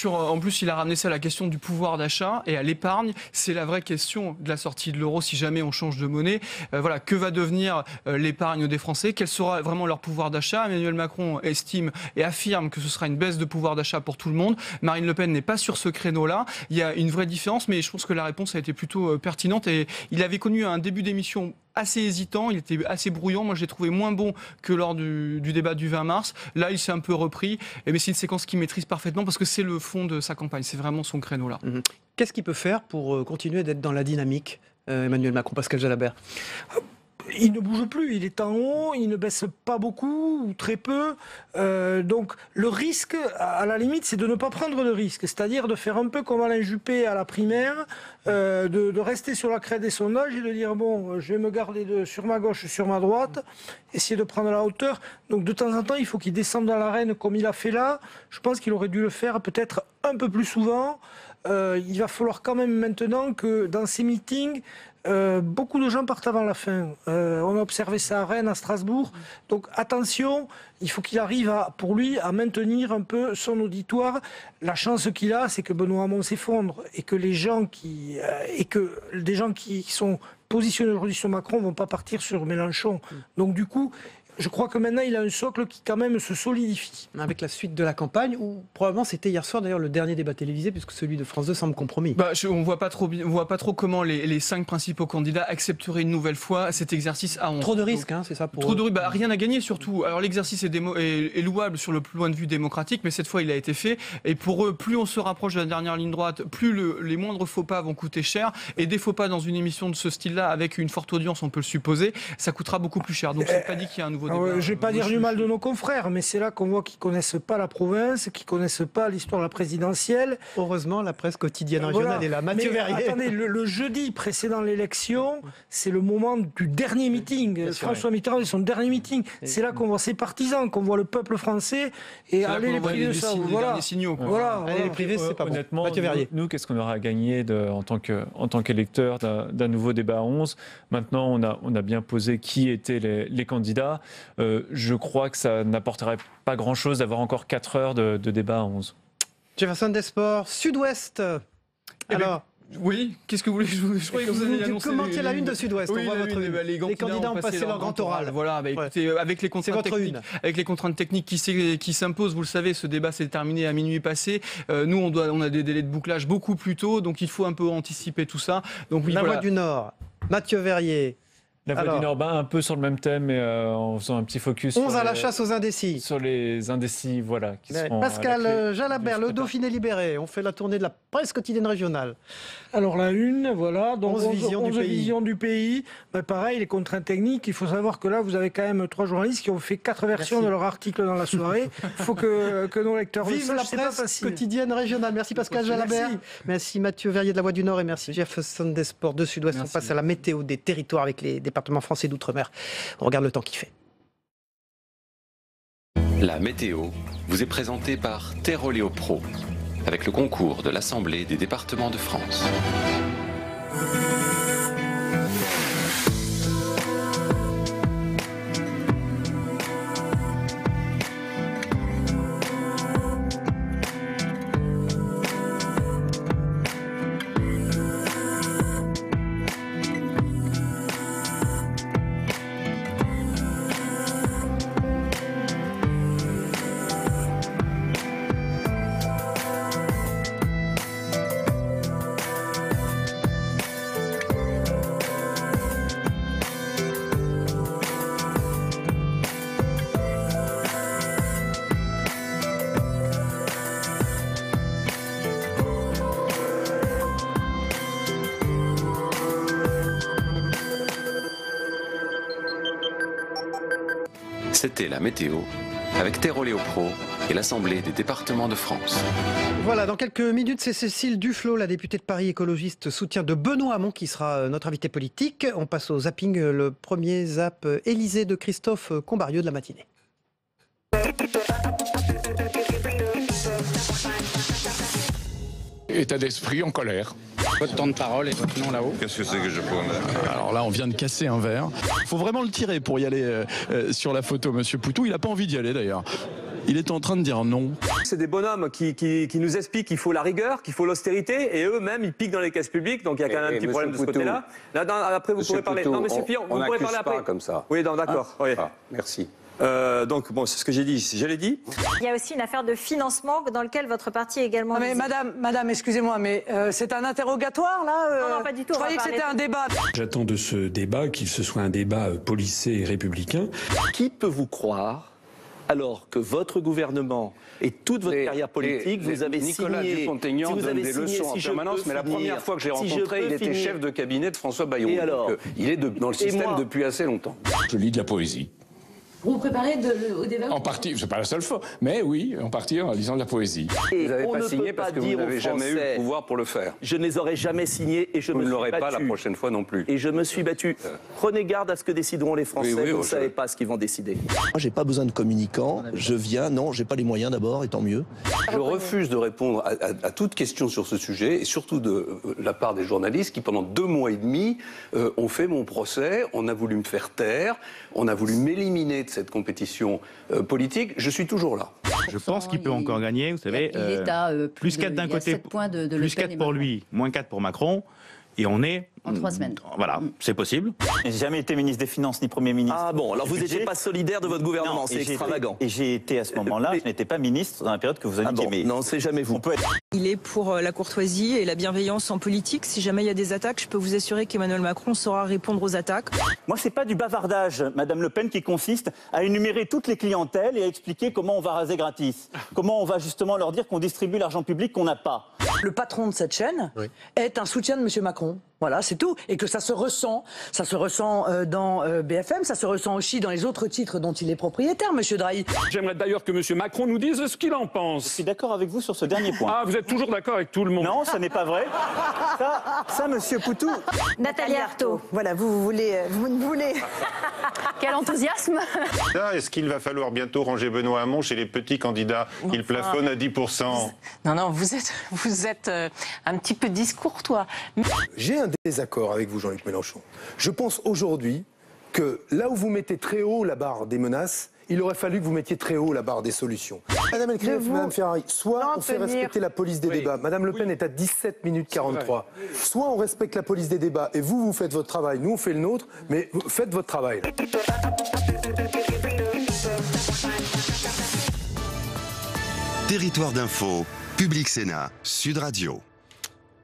en plus il a ramené ça à la question du pouvoir d'achat et à l'épargne. C'est la vraie question de la sortie de l'euro si jamais on change de monnaie. Voilà, que va devenir l'épargne des Français ? Quel sera vraiment leur pouvoir d'achat ? Emmanuel Macron estime et affirme que ce sera une baisse de pouvoir d'achat pour tout le monde. Marine Le Pen n'est pas sur ce créneau-là. Il y a une vraie différence, mais je pense que la réponse a été plutôt pertinente et il avait connu un début d'émission assez hésitant, il était assez brouillant. Moi, je l'ai trouvé moins bon que lors du débat du 20 mars. Là, il s'est un peu repris. Mais c'est une séquence qu'il maîtrise parfaitement parce que c'est le fond de sa campagne. C'est vraiment son créneau là. Qu'est-ce qu'il peut faire pour continuer d'être dans la dynamique, Emmanuel Macron, Pascal Jalabert ? Il ne bouge plus, il est en haut, il ne baisse pas beaucoup ou très peu. Donc le risque, à la limite, c'est de ne pas prendre de risque. C'est-à-dire de faire un peu comme Alain Juppé à la primaire, de rester sur la crête des sondages et de dire bon, je vais me garder sur ma gauche, sur ma droite, essayer de prendre la hauteur. Donc de temps en temps, il faut qu'il descende dans l'arène comme il a fait là. Je pense qu'il aurait dû le faire peut-être un peu plus souvent. Il va falloir quand même maintenant que dans ces meetings, beaucoup de gens partent avant la fin. On a observé ça à Rennes, à Strasbourg. Donc attention, il faut qu'il arrive pour lui à maintenir un peu son auditoire. La chance qu'il a, c'est que Benoît Hamon s'effondre et que des gens qui sont positionnés aujourd'hui sur Macron vont pas partir sur Mélenchon. Donc du coup, je crois que maintenant, il a un socle qui, quand même, se solidifie. Avec la suite de la campagne, ou probablement c'était hier soir, d'ailleurs, le dernier débat télévisé, puisque celui de France 2 semble compromis. On ne voit pas trop comment les 5 principaux candidats accepteraient une nouvelle fois cet exercice à 11. Trop de risques, c'est ça pour Trop de risques, rien à gagner, surtout. Alors, l'exercice est louable sur le point de vue démocratique, mais cette fois, il a été fait. Et pour eux, plus on se rapproche de la dernière ligne droite, plus les moindres faux pas vont coûter cher. Et des faux pas dans une émission de ce style-là, avec une forte audience, on peut le supposer, ça coûtera beaucoup plus cher. Donc, c'est pas dit qu'il y a un nouveau débat. Je ne vais pas dire du mal de nos confrères, mais c'est là qu'on voit qu'ils ne connaissent pas la province, qu'ils ne connaissent pas l'histoire de la présidentielle. Heureusement, la presse quotidienne régionale est là. Mathieu Verrier. Attendez, le jeudi précédant l'élection, c'est le moment du dernier meeting. François Mitterrand et son dernier meeting. C'est là qu'on voit ses partisans, qu'on voit le peuple français et aller les priver de ça. Aller les priver, c'est pas honnêtement, bon. Mathieu Verrier. Nous, qu'est-ce qu'on aura à gagner en tant qu'électeur d'un nouveau débat à 11 ? Maintenant, on a bien posé qui étaient les candidats. Je crois que ça n'apporterait pas grand-chose d'avoir encore 4 heures de débat à 11. Jefferson Desports, Sud-Ouest. Alors, oui, qu'est-ce que vous voulez ? Je croyais que vous alliez annoncer. Commentiez la une de Sud-Ouest. Oui, on voit votre une. Les candidats ont passé leur grand oral. Voilà, écoutez, avec les contraintes techniques qui s'imposent, vous le savez, ce débat s'est terminé à minuit passé. Nous, on a des délais de bouclage beaucoup plus tôt, donc il faut un peu anticiper tout ça. Donc, la Voix du Nord, Mathieu Verrier. La Voix du Nord, un peu sur le même thème, mais en faisant un petit focus 11 à la chasse aux indécis. Sur les indécis, voilà. Pascal Jalabert, le Dauphiné libéré. On fait la tournée de la presse quotidienne régionale. Alors la une, voilà, donc 11 visions du pays. Pareil, les contraintes techniques. Il faut savoir que là, vous avez quand même 3 journalistes qui ont fait 4 versions de leur article dans la soirée. Il faut que nos lecteurs vivent la presse quotidienne régionale. Merci Pascal Jalabert. Merci Mathieu Verrier de la Voix du Nord et merci Jefferson Desports de Sud-Ouest. On passe à la météo des territoires avec les départements français d'outre-mer. On regarde le temps qu'il fait. La météo vous est présentée par Terroléo Pro, avec le concours de l'Assemblée des départements de France. C'était la météo avec Terroléo Pro et l'Assemblée des départements de France. Voilà, dans quelques minutes, c'est Cécile Duflot, la députée de Paris écologiste, soutien de Benoît Hamon, qui sera notre invité politique. On passe au zapping, le premier zap Élysée de Christophe Combarieux de la matinée. État d'esprit en colère. Votre temps de parole et votre nom là-haut. Qu'est-ce que c'est que je prends? Alors là, on vient de casser un verre. Il faut vraiment le tirer pour y aller sur la photo, Monsieur Poutou. Il n'a pas envie d'y aller d'ailleurs. Il est en train de dire non. C'est des bonhommes qui nous expliquent qu'il faut la rigueur, qu'il faut l'austérité, et eux-mêmes, ils piquent dans les caisses publiques, donc il y a quand même un petit problème de ce côté-là. Là, après, vous pourrez parler. Poutou, non, Monsieur Fillon, vous pourrez parler après. Pas comme ça. Oui, d'accord. Oui. Merci. Donc, bon, c'est ce que j'ai dit, je l'ai dit. Il y a aussi une affaire de financement dans laquelle votre parti est également... Mais madame, excusez-moi, mais c'est un interrogatoire, là Non, pas du tout. Je croyais que c'était un débat. J'attends de ce débat qu'il ce soit un débat policé et républicain. Qui peut vous croire, alors que votre gouvernement et toute votre carrière politique, vous avez Nicolas signé... Dupont-Aignan donne des leçons en permanence, mais la première fois que j'ai rencontré, il était chef de cabinet de François Bayrou. Et alors, il est dans le système depuis assez longtemps. Je lis de la poésie. Vous vous préparez au débat? En partie, c'est pas la seule fois, mais oui, en partie en lisant de la poésie. Vous n'avez pas signé parce que vous n'avez jamais eu le pouvoir pour le faire. Je ne les aurais jamais signés et je me suis battu. Vous ne l'aurez pas la prochaine fois non plus. Et je me suis battu. Prenez garde à ce que décideront les Français. Vous ne savez pas ce qu'ils vont décider. Moi, j'ai pas besoin de communicants. Je viens, non, j'ai pas les moyens d'abord, et tant mieux. Je refuse de répondre à toute question sur ce sujet, et surtout de la part des journalistes qui, pendant 2 mois et demi, ont fait mon procès. On a voulu me faire taire, on a voulu m'éliminer de cette compétition politique. Je suis toujours là. Je pense qu'il peut encore gagner, vous savez. Il est à plus 4 d'un côté, plus 4 pour lui, moins 4 pour Macron. Et on est... En 3 semaines. Voilà, c'est possible. J'ai jamais été ministre des Finances ni Premier ministre. Ah bon, alors vous n'étiez pas solidaire de votre gouvernement, c'est extravagant. Et j'ai été à ce moment-là, je n'étais pas ministre dans la période que vous indiquez. Ah bon, non, c'est jamais vous. Il est pour la courtoisie et la bienveillance en politique. Si jamais il y a des attaques, je peux vous assurer qu'Emmanuel Macron saura répondre aux attaques. Moi, c'est pas du bavardage, Madame Le Pen, qui consiste à énumérer toutes les clientèles et à expliquer comment on va raser gratis. Comment on va justement leur dire qu'on distribue l'argent public qu'on n'a pas. Le patron de cette chaîne est un soutien de M. Macron. Voilà, c'est tout. Et que ça se ressent dans BFM, ça se ressent aussi dans les autres titres dont il est propriétaire, M. Drahi. J'aimerais d'ailleurs que M. Macron nous dise ce qu'il en pense. Je suis d'accord avec vous sur ce dernier point. Ah, vous êtes toujours d'accord avec tout le monde? Non, ça n'est pas vrai. Ça, M. Poutou. Nathalie Arthaud. Voilà, vous voulez... Quel enthousiasme. Est-ce qu'il va falloir bientôt ranger Benoît Hamon chez les petits candidats? Il plafonne à 10%. Non, vous êtes un petit peu discourtois. J'ai un désaccord avec vous, Jean-Luc Mélenchon. Je pense aujourd'hui que là où vous mettez très haut la barre des menaces, il aurait fallu que vous mettiez très haut la barre des solutions. Madame Elkrieff, Madame Ferrari, soit on fait respecter la police des débats. Madame Le Pen est à 17 minutes 43. Soit on respecte la police des débats et vous faites votre travail, nous on fait le nôtre, mais faites votre travail. Territoire d'info, Public Sénat, Sud Radio.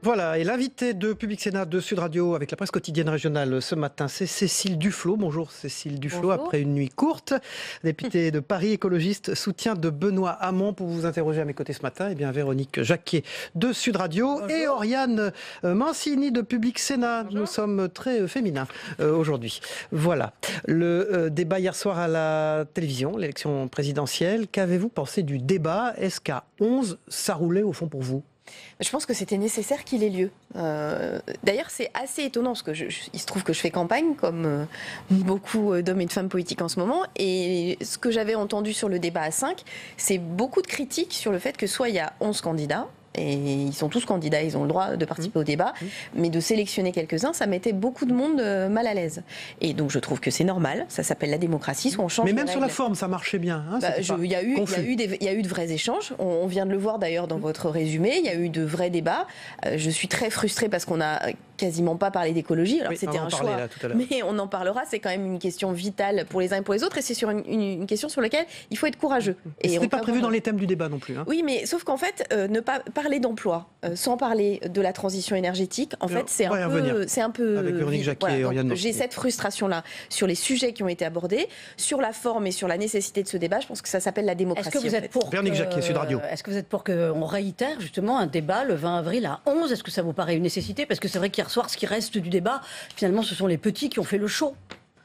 Voilà, et l'invité de Public Sénat de Sud Radio avec la presse quotidienne régionale ce matin, c'est Cécile Duflot. Bonjour Cécile Duflot, après une nuit courte. Députée de Paris écologiste, soutien de Benoît Hamon. Pour vous interroger à mes côtés ce matin, eh bien Véronique Jacquier de Sud Radio. Bonjour. Et Oriane Mancini de Public Sénat. Bonjour. Nous sommes très féminins aujourd'hui. Voilà, le débat hier soir à la télévision, l'élection présidentielle. Qu'avez-vous pensé du débat? Est-ce qu'à 11, ça roulait au fond pour vous? Je pense que c'était nécessaire qu'il ait lieu. D'ailleurs, c'est assez étonnant, parce il se trouve que je fais campagne, comme beaucoup d'hommes et de femmes politiques en ce moment, et ce que j'avais entendu sur le débat à 5, c'est beaucoup de critiques sur le fait que soit il y a 11 candidats, et ils sont tous candidats, ils ont le droit de participer au débat, mais de sélectionner quelques-uns, ça mettait beaucoup de monde mal à l'aise. Et donc je trouve que c'est normal, ça s'appelle la démocratie, soit on change. Mais même sur la forme, ça marchait bien. Hein, il y a eu de vrais échanges, on vient de le voir d'ailleurs dans votre résumé, il y a eu de vrais débats. Je suis très frustrée parce qu'on a quasiment pas parlé d'écologie, alors c'était un choix, mais on en parlera, c'est quand même une question vitale pour les uns et pour les autres, et c'est sur une question sur laquelle il faut être courageux. Et ce n'est pas prévu dans les thèmes du débat non plus. Hein. Oui, mais sauf qu'en fait, ne pas parler d'emploi sans parler de la transition énergétique, en fait, c'est un peu avec Véronique Jacquier et Oriane Mancini. J'ai cette frustration-là sur les sujets qui ont été abordés, sur la forme et sur la nécessité de ce débat. Je pense que ça s'appelle la démocratie. Est-ce que vous êtes pour Véronique Jacquier, Sud Radio. Est-ce que vous êtes pour qu'on réitère justement un débat le 20 avril à 11? Est-ce que ça vous paraît une nécessité? Parce que c'est vrai qu'hier soir, ce qui reste du débat, finalement, ce sont les petits qui ont fait le show.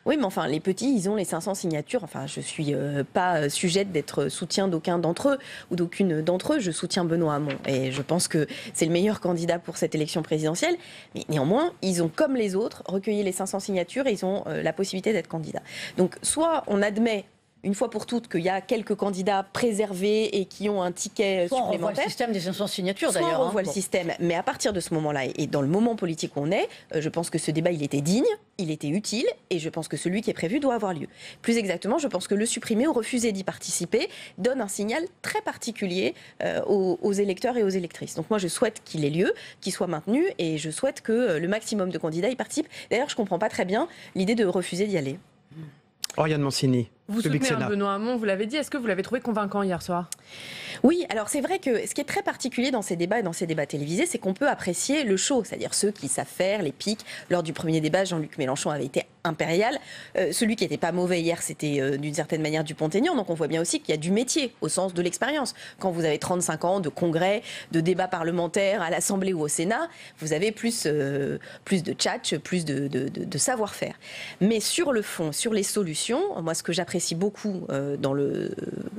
Oui, mais enfin, les petits, ils ont les 500 signatures. Enfin, je suis pas sujette d'être soutien d'aucun d'entre eux ou d'aucune d'entre eux. Je soutiens Benoît Hamon et je pense que c'est le meilleur candidat pour cette élection présidentielle. Mais néanmoins, ils ont, comme les autres, recueilli les 500 signatures et ils ont la possibilité d'être candidats. Donc, soit on admet une fois pour toutes qu'il y a quelques candidats préservés et qui ont un ticket supplémentaire. On revoit le système des 500 signatures d'ailleurs. On revoit le système, mais à partir de ce moment-là et dans le moment politique où on est, je pense que ce débat il était digne, il était utile et je pense que celui qui est prévu doit avoir lieu. Plus exactement, je pense que le supprimer ou refuser d'y participer donne un signal très particulier aux électeurs et aux électrices. Donc moi je souhaite qu'il ait lieu, qu'il soit maintenu et je souhaite que le maximum de candidats y participent. D'ailleurs je ne comprends pas très bien l'idée de refuser d'y aller. Oriane Mancini. Vous soutenez Benoît Hamon, vous l'avez dit. Est-ce que vous l'avez trouvé convaincant hier soir ? Oui, alors c'est vrai que ce qui est très particulier dans ces débats et dans ces débats télévisés, c'est qu'on peut apprécier le show, c'est-à-dire ceux qui savent faire, les pics. Lors du premier débat, Jean-Luc Mélenchon avait été impérial. Celui qui n'était pas mauvais hier, c'était d'une certaine manière Dupont-Aignan. Donc on voit bien aussi qu'il y a du métier au sens de l'expérience. Quand vous avez 35 ans de congrès, de débats parlementaires à l'Assemblée ou au Sénat, vous avez plus de tchatch, plus de savoir-faire. Mais sur le fond, sur les solutions, moi ce que j'apprécie beaucoup dans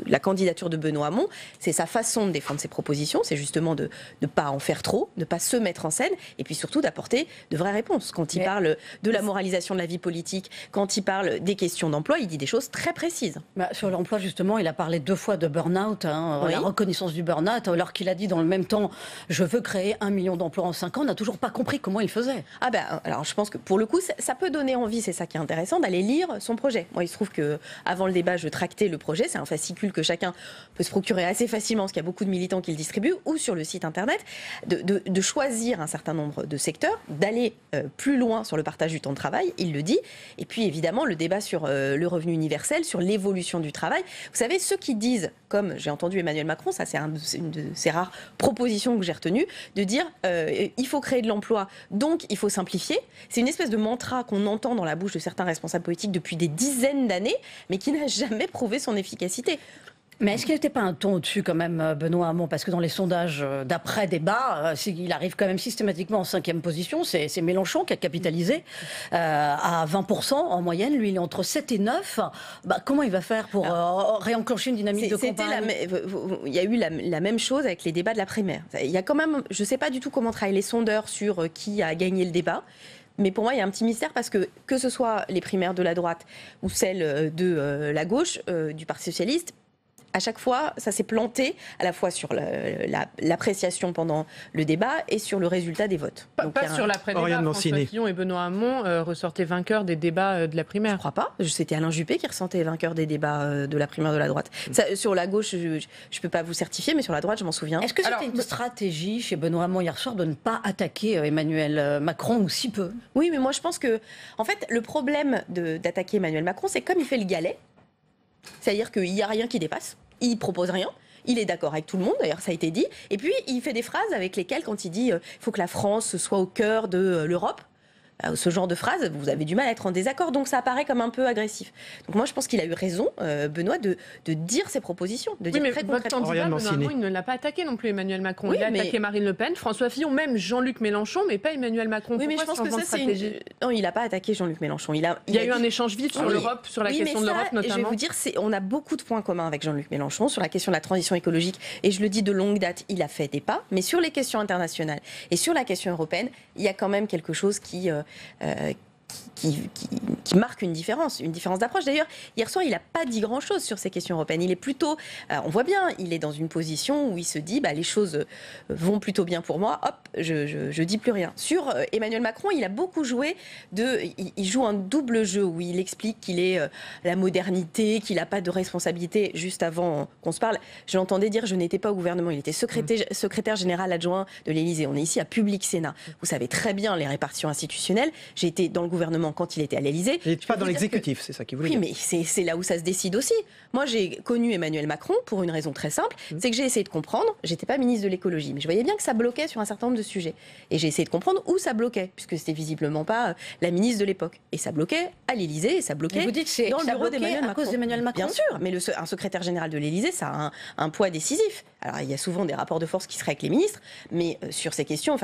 la candidature de Benoît Hamon, c'est sa façon de défendre ses propositions, c'est justement de ne pas en faire trop, de ne pas se mettre en scène, et puis surtout d'apporter de vraies réponses. Quand il parle de la moralisation de la vie politique, quand il parle des questions d'emploi, il dit des choses très précises. Sur l'emploi, justement, il a parlé 2 fois de burn-out, la reconnaissance du burn-out, alors qu'il a dit dans le même temps « je veux créer 1 million d'emplois en 5 ans », on n'a toujours pas compris comment il faisait. Alors je pense que pour le coup, ça peut donner envie, c'est ça qui est intéressant, d'aller lire son projet. Moi, il se trouve qu'avant le débat, je tractais le projet, c'est un fascicule que chacun peut se procurer assez facilement, parce qu'il y a beaucoup de militants qui le distribuent, ou sur le site internet, de choisir un certain nombre de secteurs, d'aller plus loin sur le partage du temps de travail, il le dit, et puis évidemment le débat sur le revenu universel, sur l'évolution du travail. Vous savez, ceux qui disent, comme j'ai entendu Emmanuel Macron, ça c'est une de ces rares propositions que j'ai retenues, de dire il faut créer de l'emploi, donc il faut simplifier. C'est une espèce de mantra qu'on entend dans la bouche de certains responsables politiques depuis des dizaines d'années, mais qui n'a jamais prouvé son efficacité. Mais est-ce qu'il n'était pas un ton au-dessus quand même, Benoît Hamon ? Parce que dans les sondages d'après-débat, il arrive quand même systématiquement en 5e position. C'est Mélenchon qui a capitalisé à 20% en moyenne. Lui, il est entre 7 et 9. Comment il va faire pour réenclencher une dynamique de campagne ? Il y a eu la même chose avec les débats de la primaire. Il y a quand même, je ne sais pas du tout comment travaillent les sondeurs sur qui a gagné le débat. Mais pour moi, il y a un petit mystère parce que ce soit les primaires de la droite ou celles de la gauche, du Parti socialiste, à chaque fois, ça s'est planté à la fois sur l'appréciation pendant le débat et sur le résultat des votes. Pas sur l'après-débat. François Fillon et Benoît Hamon ressortaient vainqueurs des débats de la primaire. Je ne crois pas. C'était Alain Juppé qui ressortait vainqueur des débats de la primaire de la droite. Ça, sur la gauche, je ne peux pas vous certifier, mais sur la droite, je m'en souviens. Est-ce que c'était une stratégie chez Benoît Hamon hier soir de ne pas attaquer Emmanuel Macron ou si peu ? Oui, mais moi je pense que, en fait, le problème d'attaquer Emmanuel Macron, c'est comme il fait le galet, c'est-à-dire qu'il n'y a rien qui dépasse. Il propose rien. Il est d'accord avec tout le monde, d'ailleurs ça a été dit. Et puis il fait des phrases avec lesquelles, quand il dit il faut que la France soit au cœur de l'Europe, ce genre de phrase, vous avez du mal à être en désaccord, donc ça apparaît comme un peu agressif. Donc moi je pense qu'il a eu raison, Benoît, de dire ses propositions, de dire très concrètement. Votre candidat, Benoît Hamon, il ne l'a pas attaqué non plus, Emmanuel Macron. Il a attaqué Marine Le Pen, François Fillon, même Jean-Luc Mélenchon, mais pas Emmanuel Macron. Oui, mais je pense que ça c'est non, il n'a pas attaqué Jean-Luc Mélenchon. Il y a eu un échange vif sur l'Europe, sur la question de l'Europe notamment. Je vais vous dire, on a beaucoup de points communs avec Jean-Luc Mélenchon sur la question de la transition écologique, et je le dis de longue date, il a fait des pas, mais sur les questions internationales et sur la question européenne, il y a quand même quelque chose qui marque une différence d'approche. D'ailleurs, hier soir, il n'a pas dit grand-chose sur ces questions européennes. Il est plutôt, on voit bien, il est dans une position où il se dit, les choses vont plutôt bien pour moi, hop, je dis plus rien. Sur Emmanuel Macron, il a beaucoup joué il joue un double jeu où il explique qu'il est la modernité, qu'il n'a pas de responsabilité. Juste avant qu'on se parle, je l'entendais dire, je n'étais pas au gouvernement, il était secrétaire général adjoint de l'Élysée. On est ici à Public Sénat. Vous savez très bien les répartitions institutionnelles. J'ai été dans le gouvernement quand il était à l'Élysée. Il n'était pas dans l'exécutif, c'est ça qui voulait dire. Oui, mais c'est là où ça se décide aussi. Moi, j'ai connu Emmanuel Macron pour une raison très simple, c'est que j'ai essayé de comprendre, j'étais pas ministre de l'écologie, mais je voyais bien que ça bloquait sur un certain nombre de sujets. Et j'ai essayé de comprendre où ça bloquait, puisque c'était visiblement pas la ministre de l'époque. Et ça bloquait à l'Élysée, et ça bloquait vous dites c'est dans le bureau d'Emmanuel Macron. À cause d'Emmanuel Macron. Bien sûr, mais un secrétaire général de l'Élysée, ça a un poids décisif. Alors, il y a souvent des rapports de force qui seraient avec les ministres, mais sur ces questions,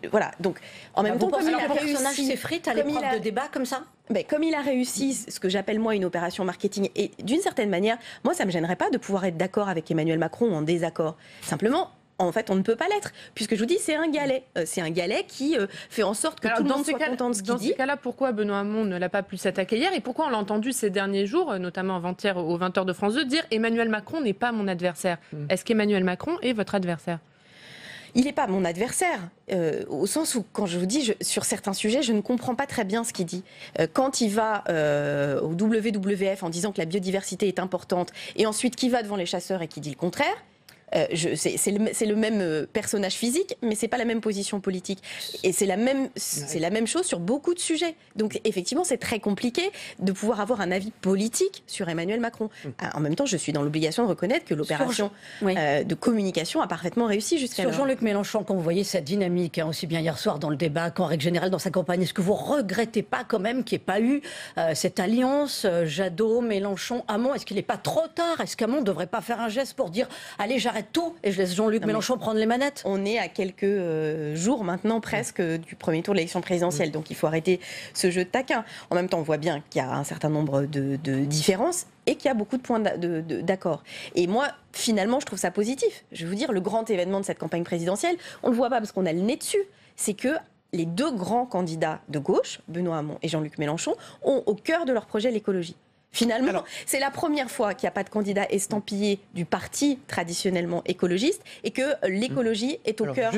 voilà. Donc, en même temps, comme il a réussi, s'effrite à l'épreuve de débat comme ça ? Comme il a réussi ce que j'appelle moi une opération marketing, et d'une certaine manière, moi ça ne me gênerait pas de pouvoir être d'accord avec Emmanuel Macron ou en désaccord. Simplement, en fait, on ne peut pas l'être, puisque je vous dis, c'est un galet. C'est un galet qui fait en sorte que tout le monde soit content de ce qu'il dit. Dans ce cas-là, pourquoi Benoît Hamon ne l'a pas pu s'attaquer hier, et pourquoi on l'a entendu ces derniers jours, notamment avant-hier aux 20h de France 2, dire « Emmanuel Macron n'est pas mon adversaire ». Est-ce qu'Emmanuel Macron est votre adversaire ? Il n'est pas mon adversaire, au sens où, quand je vous dis, sur certains sujets, je ne comprends pas très bien ce qu'il dit. Quand il va au WWF en disant que la biodiversité est importante, et ensuite qui va devant les chasseurs et qui dit le contraire, c'est le même personnage physique, mais c'est pas la même position politique. Et c'est la même chose sur beaucoup de sujets. Donc effectivement, c'est très compliqué de pouvoir avoir un avis politique sur Emmanuel Macron. En même temps, je suis dans l'obligation de reconnaître que l'opération de communication a parfaitement réussi jusqu'à Sur Jean-Luc Mélenchon, quand vous voyez cette dynamique, aussi bien hier soir dans le débat qu'en règle générale dans sa campagne, est-ce que vous regrettez pas quand même qu'il n'y ait pas eu cette alliance Jadot, Mélenchon, Hamon ? Est-ce qu'il n'est pas trop tard ? Est-ce qu'Hamon ne devrait pas faire un geste pour dire « Allez, j'arrête tout et je laisse Jean-Luc Mélenchon prendre les manettes ». On est à quelques jours maintenant presque du premier tour de l'élection présidentielle, donc il faut arrêter ce jeu de taquin. En même temps, on voit bien qu'il y a un certain nombre de différences et qu'il y a beaucoup de points d'accord. Et moi, finalement, je trouve ça positif. Je vais vous dire, le grand événement de cette campagne présidentielle, on ne le voit pas parce qu'on a le nez dessus, c'est que les deux grands candidats de gauche, Benoît Hamon et Jean-Luc Mélenchon, ont au cœur de leur projet l'écologie. Finalement, c'est la première fois qu'il n'y a pas de candidat estampillé du parti traditionnellement écologiste et que l'écologie est au cœur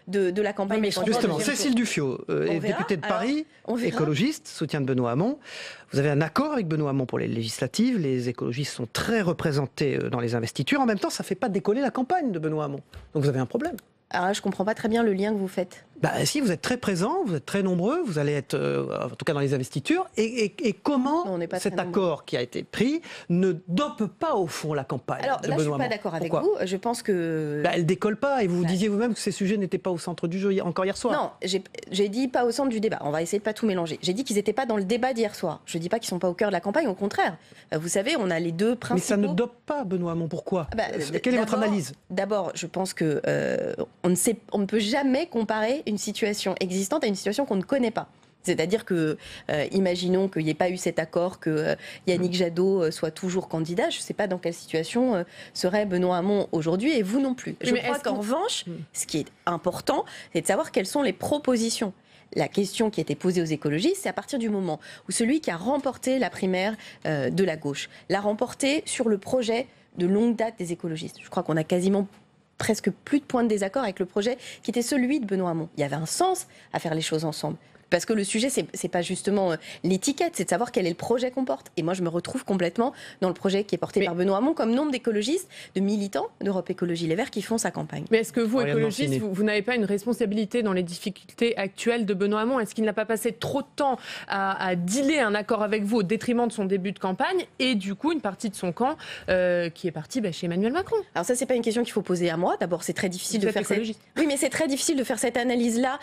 de la campagne. Mais justement, Cécile Duffiot, députée de Paris, écologiste, soutien de Benoît Hamon. Vous avez un accord avec Benoît Hamon pour les législatives. Les écologistes sont très représentés dans les investitures. En même temps, ça ne fait pas décoller la campagne de Benoît Hamon. Donc vous avez un problème. Alors là, je ne comprends pas très bien le lien que vous faites. Si, vous êtes très présents, vous êtes très nombreux, vous allez être, en tout cas dans les investitures. Et comment cet accord qui a été pris ne dope pas, au fond, la campagne Alors de là, Benoît je ne suis pas Hamon. d'accord avec Pourquoi vous. Je pense que... Elle ne décolle pas. Et vous disiez vous-même que ces sujets n'étaient pas au centre du jeu encore hier soir. Non, j'ai dit pas au centre du débat. On va essayer de pas tout mélanger. J'ai dit qu'ils n'étaient pas dans le débat d'hier soir. Je ne dis pas qu'ils ne sont pas au cœur de la campagne. Au contraire. Vous savez, on a les deux principaux... Mais ça ne dope pas Benoît Hamon. Pourquoi Quelle est votre analyse ? D'abord, je pense que on ne peut jamais comparer une situation existante à une situation qu'on ne connaît pas. C'est-à-dire que, imaginons qu'il n'y ait pas eu cet accord, que Yannick Jadot soit toujours candidat. Je ne sais pas dans quelle situation serait Benoît Hamon aujourd'hui, et vous non plus. Je crois qu'en revanche, ce qui est important, c'est de savoir quelles sont les propositions. La question qui a été posée aux écologistes, c'est à partir du moment où celui qui a remporté la primaire de la gauche l'a remporté sur le projet de longue date des écologistes. Je crois qu'on a quasiment presque plus de points de désaccord avec le projet qui était celui de Benoît Hamon. Il y avait un sens à faire les choses ensemble. Parce que le sujet, c'est pas justement l'étiquette, c'est de savoir quel est le projet qu'on porte. Et moi, je me retrouve complètement dans le projet qui est porté par Benoît Hamon, comme nombre d'écologistes, de militants d'Europe Écologie Les Verts qui font sa campagne. Mais est-ce que vous, écologistes, vous n'avez pas une responsabilité dans les difficultés actuelles de Benoît Hamon ? Est-ce qu'il n'a pas passé trop de temps à dealer un accord avec vous au détriment de son début de campagne et du coup une partie de son camp qui est partie chez Emmanuel Macron ? Alors ça, c'est pas une question qu'il faut poser à moi. D'abord, c'est très difficile de faire Oui, mais c'est très difficile de faire cette analyse-là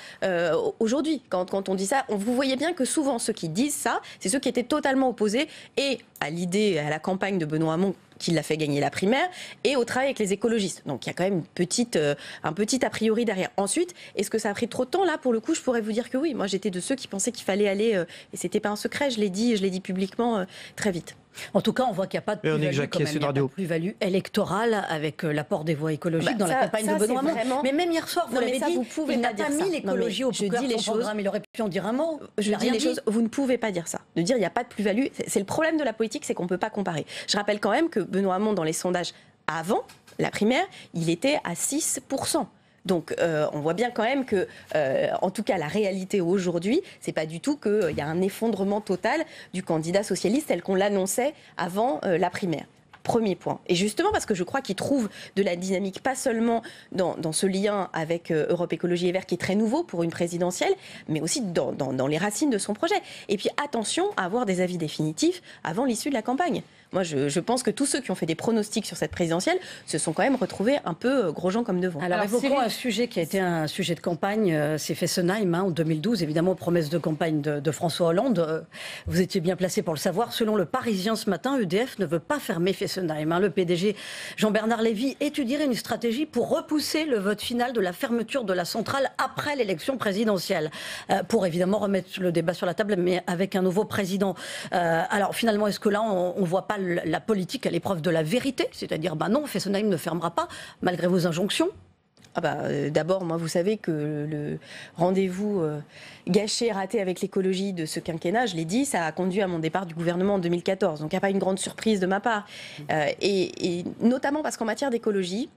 aujourd'hui. Quand on dit ça, vous voyez bien que souvent ceux qui disent ça, c'est ceux qui étaient totalement opposés et à l'idée, à la campagne de Benoît Hamon qui l'a fait gagner la primaire, et au travail avec les écologistes. Donc il y a quand même un petit a priori derrière. Ensuite, est-ce que ça a pris trop de temps ? Là, pour le coup, je pourrais vous dire que oui. Moi, j'étais de ceux qui pensaient qu'il fallait aller, et c'était pas un secret, je l'ai dit publiquement très vite. En tout cas, on voit qu'il n'y a pas de plus-value électorale avec l'apport des voix écologiques dans la campagne de Benoît Hamon. Mais même hier soir, vous l'avez dit, il n'a pas mis l'écologie au cœur de son programme. Il aurait pu en dire un mot. Je dis les choses, vous ne pouvez pas dire ça. De dire il n'y a pas de plus-value, c'est le problème de la politique, c'est qu'on ne peut pas comparer. Je rappelle quand même que Benoît Hamon, dans les sondages avant la primaire, il était à 6%. Donc on voit bien quand même que, en tout cas la réalité aujourd'hui, c'est pas du tout qu'il y a un effondrement total du candidat socialiste tel qu'on l'annonçait avant la primaire. Premier point. Et justement parce que je crois qu'il trouve de la dynamique, pas seulement dans ce lien avec Europe Écologie Les Verts qui est très nouveau pour une présidentielle, mais aussi dans les racines de son projet. Et puis attention à avoir des avis définitifs avant l'issue de la campagne. Moi, je pense que tous ceux qui ont fait des pronostics sur cette présidentielle se sont quand même retrouvés un peu gros gens comme devant. Alors évoquons un sujet qui a été un sujet de campagne, c'est Fessenheim en 2012, évidemment promesse de campagne de François Hollande. Vous étiez bien placé pour le savoir. Selon le Parisien ce matin, EDF ne veut pas fermer Fessenheim Fessenheim. Le PDG Jean-Bernard Lévy étudierait une stratégie pour repousser le vote final de la fermeture de la centrale après l'élection présidentielle. Pour évidemment remettre le débat sur la table, mais avec un nouveau président. Alors finalement, est-ce que là, on ne voit pas la politique à l'épreuve de la vérité? C'est-à-dire, non, Fessenheim ne fermera pas, malgré vos injonctions. D'abord, moi, vous savez que le rendez-vous gâché, raté avec l'écologie de ce quinquennat, je l'ai dit, ça a conduit à mon départ du gouvernement en 2014. Donc, il n'y a pas une grande surprise de ma part. Et notamment parce qu'en matière d'écologie,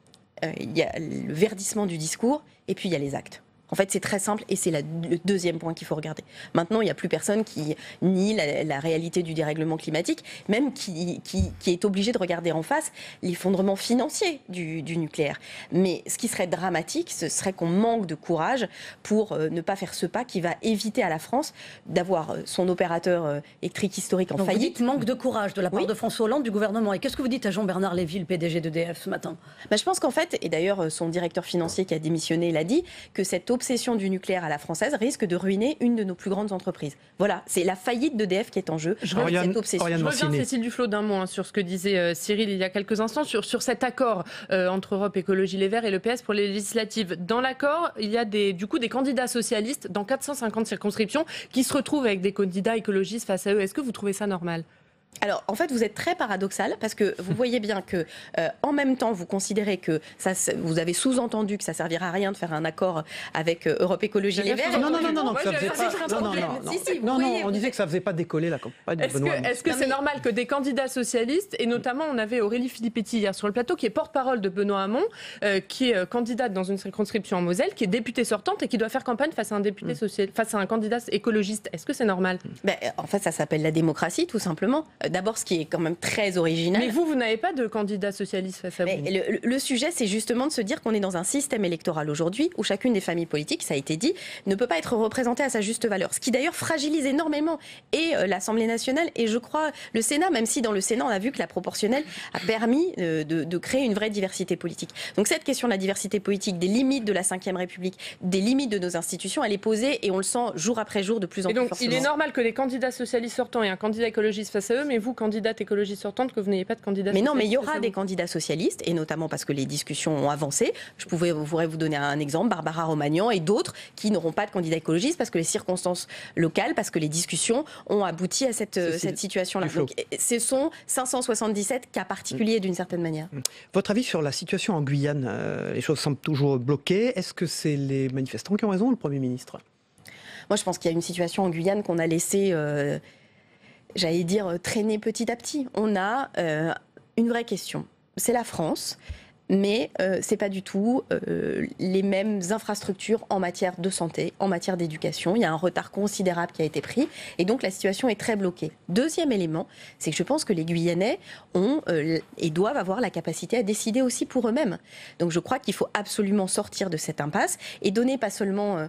il y a le verdissement du discours et puis il y a les actes. En fait, c'est très simple et c'est le deuxième point qu'il faut regarder. Maintenant, il n'y a plus personne qui nie la réalité du dérèglement climatique, même qui est obligé de regarder en face l'effondrement financier du nucléaire. Mais ce qui serait dramatique, ce serait qu'on manque de courage pour ne pas faire ce pas qui va éviter à la France d'avoir son opérateur électrique historique en faillite. Vous dites manque de courage de la part de François Hollande, du gouvernement. Et qu'est-ce que vous dites à Jean-Bernard Lévy, le PDG d'EDF, ce matin? Je pense qu'en fait, et d'ailleurs son directeur financier qui a démissionné l'a dit, que cette obsession du nucléaire à la française risque de ruiner une de nos plus grandes entreprises. Voilà, c'est la faillite d'EDF qui est en jeu. Je reviens, Cécile Duflot, d'un mot sur ce que disait Cyril il y a quelques instants, sur cet accord entre Europe Écologie Les Verts et le PS pour les législatives. Dans l'accord, il y a des candidats socialistes dans 450 circonscriptions qui se retrouvent avec des candidats écologistes face à eux. Est-ce que vous trouvez ça normal ? Alors, en fait, vous êtes très paradoxal parce que vous voyez bien que, en même temps, vous considérez que vous avez sous-entendu que ça servira à rien de faire un accord avec Europe Écologie Les Verts. Non, ça faisait pas. On disait que ça faisait pas décoller la campagne. Est-ce que c'est normal que des candidats socialistes, et notamment on avait Aurélie Filippetti hier sur le plateau, qui est porte-parole de Benoît Hamon, qui est candidate dans une circonscription en Moselle, qui est députée sortante et qui doit faire campagne face à un député face à un candidat écologiste. Est-ce que c'est normal ? En fait, ça s'appelle la démocratie, tout simplement. D'abord, ce qui est quand même très original. Mais vous n'avez pas de candidat socialiste face à vous. Le sujet, c'est justement de se dire qu'on est dans un système électoral aujourd'hui où chacune des familles politiques, ça a été dit, ne peut pas être représentée à sa juste valeur. Ce qui d'ailleurs fragilise énormément et l'Assemblée nationale et je crois le Sénat, même si dans le Sénat, on a vu que la proportionnelle a permis de créer une vraie diversité politique. Donc cette question de la diversité politique, des limites de la Ve République, des limites de nos institutions, elle est posée et on le sent jour après jour de plus en plus fortement. Il est normal que les candidats socialistes sortants aient un candidat écologiste face à eux, mais vous, candidate écologiste sortante, que vous n'ayez pas de candidat socialiste. Mais non, mais il y aura des candidats socialistes, et notamment parce que les discussions ont avancé. Je pourrais vous donner un exemple, Barbara Romagnan et d'autres qui n'auront pas de candidat écologiste parce que les circonstances locales, parce que les discussions ont abouti à cette situation-là. Donc, ce sont 577 cas particuliers d'une certaine manière. Votre avis sur la situation en Guyane? Les choses semblent toujours bloquées. Est-ce que c'est les manifestants qui ont raison ou le Premier ministre? Moi, je pense qu'il y a une situation en Guyane qu'on a laissée... j'allais dire, traîner petit à petit. On a une vraie question. C'est la France, mais c'est pas du tout les mêmes infrastructures en matière de santé, en matière d'éducation. Il y a un retard considérable qui a été pris et donc la situation est très bloquée. Deuxième élément, c'est que je pense que les Guyanais ont et doivent avoir la capacité à décider aussi pour eux-mêmes. Donc je crois qu'il faut absolument sortir de cette impasse et donner pas seulement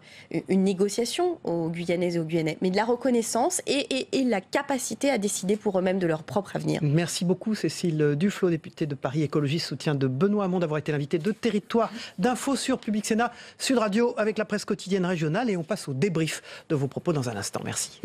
une négociation aux Guyanaises et aux Guyanais, mais de la reconnaissance et la capacité à décider pour eux-mêmes de leur propre avenir. Merci beaucoup Cécile Duflot, députée de Paris Écologie, soutien de Benoît Hamon, d'avoir été l'invité de Territoire d'Info sur Public Sénat, Sud Radio avec la presse quotidienne régionale et on passe au débrief de vos propos dans un instant. Merci.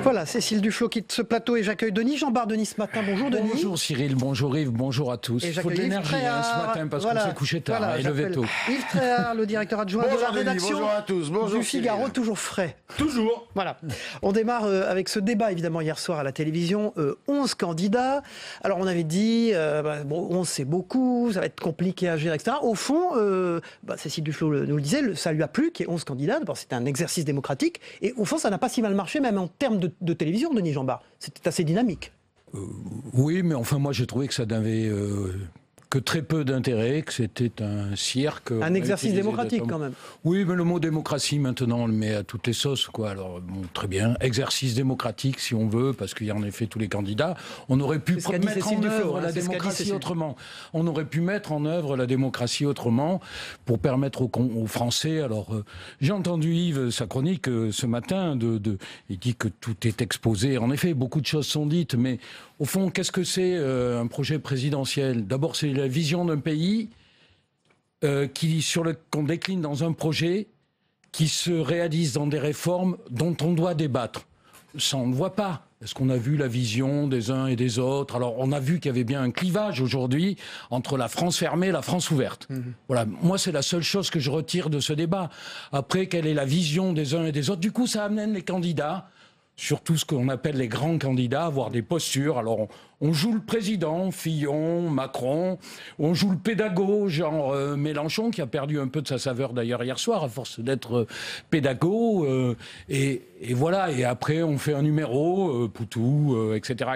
Voilà, Cécile Duflot quitte ce plateau et j'accueille Denis Jambard. Denis ce matin, bonjour Denis. Bonjour Cyril, bonjour Yves, bonjour à tous. Il faut de l'énergie ce matin parce qu'on s'est couché tard et levé tôt. Yves Tréhard, le directeur adjoint de la rédaction du Figaro, toujours frais. Toujours. Voilà. On démarre avec ce débat évidemment hier soir à la télévision. 11 candidats. Alors on avait dit, 11 c'est beaucoup, ça va être compliqué à gérer, etc. Au fond, Cécile Duflot nous le disait, ça lui a plu qu'il y ait 11 candidats. D'abord c'était un exercice démocratique et au fond ça n'a pas si mal marché même en termes de télévision, Denis Jambard. C'était assez dynamique. Oui, mais enfin, moi, j'ai trouvé que ça n'avait que très peu d'intérêt, que c'était un cirque. Un exercice démocratique, quand même. Oui, mais le mot démocratie, maintenant, on le met à toutes les sauces, quoi. Alors, bon, très bien. Exercice démocratique, si on veut, parce qu'il y a en effet tous les candidats. On aurait pu mettre en œuvre la démocratie autrement. On aurait pu mettre en œuvre la démocratie autrement pour permettre aux Français... Alors, j'ai entendu Yves, sa chronique, ce matin, il dit que tout est exposé. En effet, beaucoup de choses sont dites, mais au fond, qu'est-ce que c'est un projet présidentiel ? D'abord, c'est la vision d'un pays qu'on décline dans un projet qui se réalise dans des réformes dont on doit débattre. Ça, on ne voit pas. Est-ce qu'on a vu la vision des uns et des autres? Alors, on a vu qu'il y avait bien un clivage aujourd'hui entre la France fermée et la France ouverte. Voilà. Moi, c'est la seule chose que je retire de ce débat. Après, quelle est la vision des uns et des autres? Du coup, ça amène les candidats, surtout ce qu'on appelle les grands candidats, à avoir des postures. Alors, on joue le président, Fillon, Macron, on joue le pédago, genre Mélenchon, qui a perdu un peu de sa saveur d'ailleurs hier soir, à force d'être pédago. Et voilà, et après, on fait un numéro, Poutou, etc.,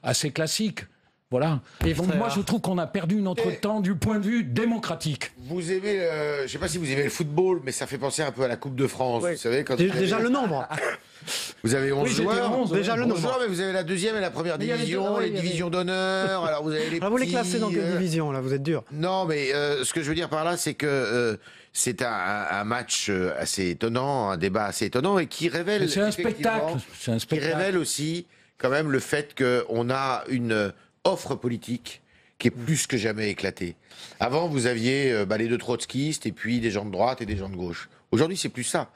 assez classique. Voilà. Et donc, moi, je trouve qu'on a perdu notre temps du point de vue démocratique. Vous aimez, je ne sais pas si vous aimez le football, mais ça fait penser un peu à la Coupe de France. Vous savez, quand déjà le nombre. Vous avez 11 joueurs. 11, déjà le nombre. Joueurs, mais vous avez la deuxième et la première division, les divisions d'honneur. Alors vous avez les vous les classez dans quelle division, là? Vous êtes dur. Non, mais ce que je veux dire par là, c'est que c'est un match assez étonnant, un débat assez étonnant, et qui révèle... C'est un spectacle. Qui révèle aussi, quand même, le fait qu'on a une offre politique qui est plus que jamais éclatée. Avant, vous aviez les deux trotskistes, et puis des gens de droite et des gens de gauche. Aujourd'hui, c'est plus ça.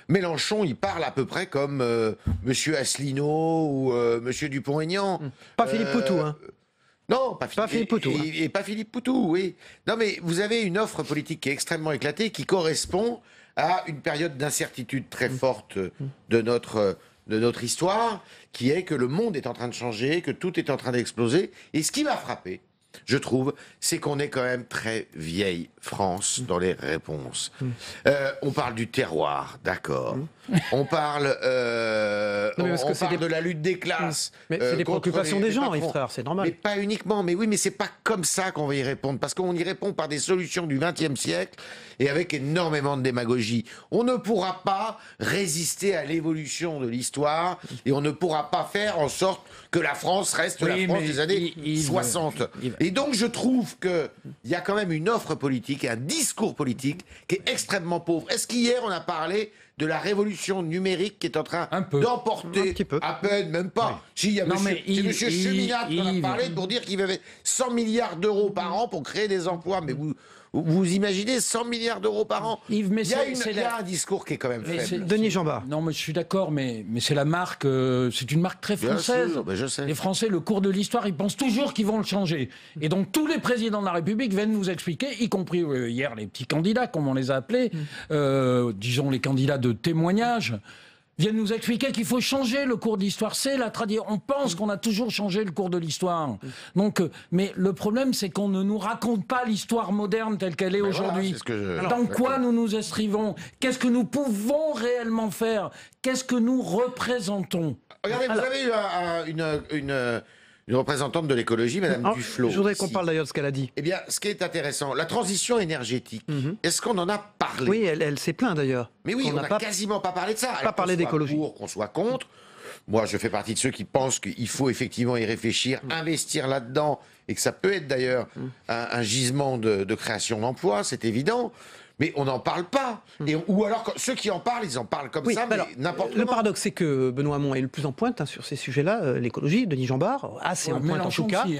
Mélenchon, il parle à peu près comme Monsieur Asselineau ou Monsieur Dupont-Aignan. Pas Philippe Poutou, hein. Non, pas Philippe Poutou. Et pas Philippe Poutou, oui. Non, mais vous avez une offre politique qui est extrêmement éclatée, qui correspond à une période d'incertitude très forte de notre histoire, qui est que le monde est en train de changer, que tout est en train d'exploser. Et ce qui m'a frappé, je trouve, c'est qu'on est quand même très vieille France dans les réponses. On parle du terroir, d'accord. On parle, on parle de la lutte des classes. Mais c'est des préoccupations des gens, Yves Frère, c'est normal. Mais pas uniquement. Mais oui, mais c'est pas comme ça qu'on va y répondre. Parce qu'on y répond par des solutions du XXe siècle et avec énormément de démagogie. On ne pourra pas résister à l'évolution de l'histoire et on ne pourra pas faire en sorte que la France reste la France des années 60. Et donc, je trouve qu'il y a quand même une offre politique, un discours politique qui est extrêmement pauvre. Est-ce qu'hier, on a parlé de la révolution numérique qui est en train d'emporter à peine, même pas. Si, il y a monsieur Cheminade qui en a parlé pour dire qu'il y avait 100 milliards d'euros par an pour créer des emplois. Mais vous imaginez 100 milliards d'euros par an? Yves, mais il y a un discours qui est quand même faible. Denis Jambard. Non, mais je suis d'accord, mais c'est la marque, c'est une marque très française. Bien sûr, je sais. Les Français, le cours de l'histoire, ils pensent toujours qu'ils vont le changer. Et donc tous les présidents de la République viennent nous expliquer, y compris hier les petits candidats, comme on les a appelés, disons les candidats de témoignage, viennent nous expliquer qu'il faut changer le cours de l'histoire. C'est la tradition. On pense qu'on a toujours changé le cours de l'histoire. Donc, mais le problème, c'est qu'on ne nous raconte pas l'histoire moderne telle qu'elle est aujourd'hui. Dans quoi nous nous inscrivons? Qu'est-ce que nous pouvons réellement faire? Qu'est-ce que nous représentons? Regardez, vous avez eu une représentante de l'écologie, Madame Duflot. Je voudrais qu'on parle d'ailleurs de ce qu'elle a dit. Eh bien, ce qui est intéressant, la transition énergétique, est-ce qu'on en a parlé? Oui, elle s'est plainte d'ailleurs. Mais oui, on n'a quasiment pas parlé de ça. Pas parlé d'écologie. Qu'on soit contre. Moi, je fais partie de ceux qui pensent qu'il faut effectivement y réfléchir, investir là-dedans, et que ça peut être d'ailleurs un gisement de création d'emplois, c'est évident. Mais on n'en parle pas. Ou alors, ceux qui en parlent, ils en parlent comme ça, mais n'importe comment. Le paradoxe, c'est que Benoît Hamon est le plus en pointe sur ces sujets-là, l'écologie, Denis Jambard, assez en pointe en tout cas. Aussi,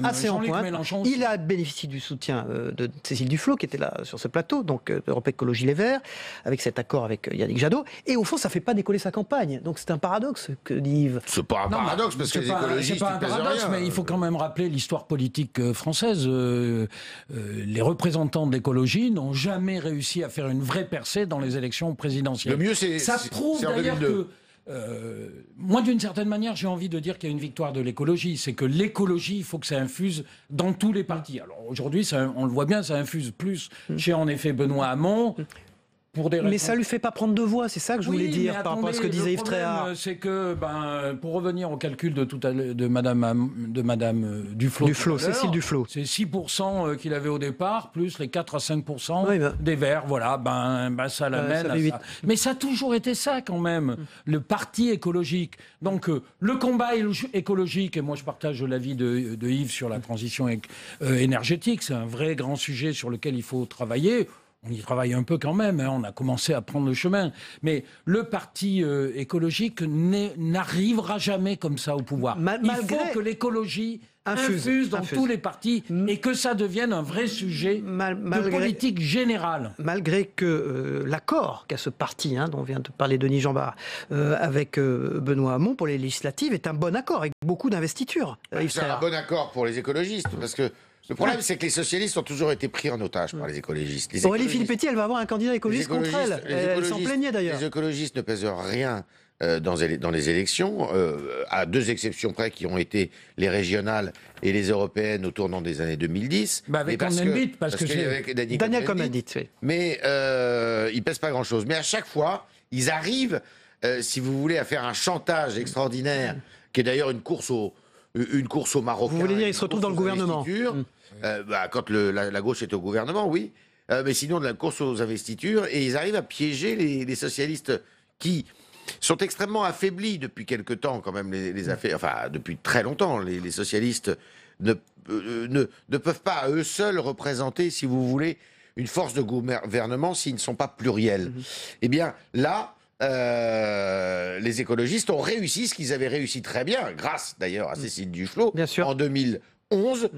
assez en pointe. Il a bénéficié du soutien de Cécile Duflot, qui était là sur ce plateau, donc Europe Écologie Les Verts, avec cet accord avec Yannick Jadot. Et au fond, ça ne fait pas décoller sa campagne. Donc c'est un paradoxe que dit Yves. C'est pas un paradoxe, parce que les écologistes, c'est pas un paradoxe, mais il faut quand même rappeler l'histoire politique française. Les représentants de l'écologie n'ont jamais réussi à faire une vraie percée dans les élections présidentielles. Le mieux, ça prouve d'ailleurs que moi, d'une certaine manière, j'ai envie de dire qu'il y a une victoire de l'écologie. C'est que l'écologie, il faut que ça infuse dans tous les partis. Alors aujourd'hui, on le voit bien, ça infuse plus chez, en effet, Benoît Hamon. Mais ça lui fait pas prendre de voix, c'est ça que je voulais dire par rapport à ce que disait Yves Tréhard. C'est que, pour revenir au calcul de Madame Duflot, Cécile Duflot, c'est 6% qu'il avait au départ, plus les 4 à 5% des Verts. Voilà, ça l'amène à ça. Mais ça a toujours été ça quand même, le parti écologique. Donc le combat écologique, et moi je partage l'avis de Yves sur la transition énergétique, c'est un vrai grand sujet sur lequel il faut travailler. On y travaille un peu quand même, on a commencé à prendre le chemin. Mais le parti écologique n'arrivera jamais comme ça au pouvoir. Il faut que l'écologie infuse dans tous les partis et que ça devienne un vrai sujet de politique générale. Malgré que l'accord qu'a ce parti, dont vient de parler Denis Jeanbart, avec Benoît Hamon pour les législatives, est un bon accord, avec beaucoup d'investitures. C'est un bon accord pour les écologistes, parce que le problème, c'est que les socialistes ont toujours été pris en otage par les écologistes. Aurélie Filippetti, elle va avoir un candidat écologiste contre elle. Elle s'en plaignait d'ailleurs. Les écologistes ne pèsent rien dans les élections, à 2 exceptions près qui ont été les régionales et les européennes au tournant des années 2010. Avec Cohn-Bendit, parce que c'est Daniel Cohn-Bendit. Oui. Mais ils pèsent pas grand-chose. Mais à chaque fois, ils arrivent, si vous voulez, à faire un chantage extraordinaire, qui est d'ailleurs une course au Marocain. Vous voulez dire, ils se retrouvent dans le gouvernement quand la gauche est au gouvernement, oui. Mais sinon, de la course aux investitures, et ils arrivent à piéger les socialistes qui sont extrêmement affaiblis depuis quelque temps, quand même, depuis très longtemps. Les socialistes ne peuvent pas à eux seuls représenter, si vous voulez, une force de gouvernement s'ils ne sont pas pluriels. Eh bien, là, les écologistes ont réussi ce qu'ils avaient réussi très bien, grâce d'ailleurs à Cécile Duflot, en 2011,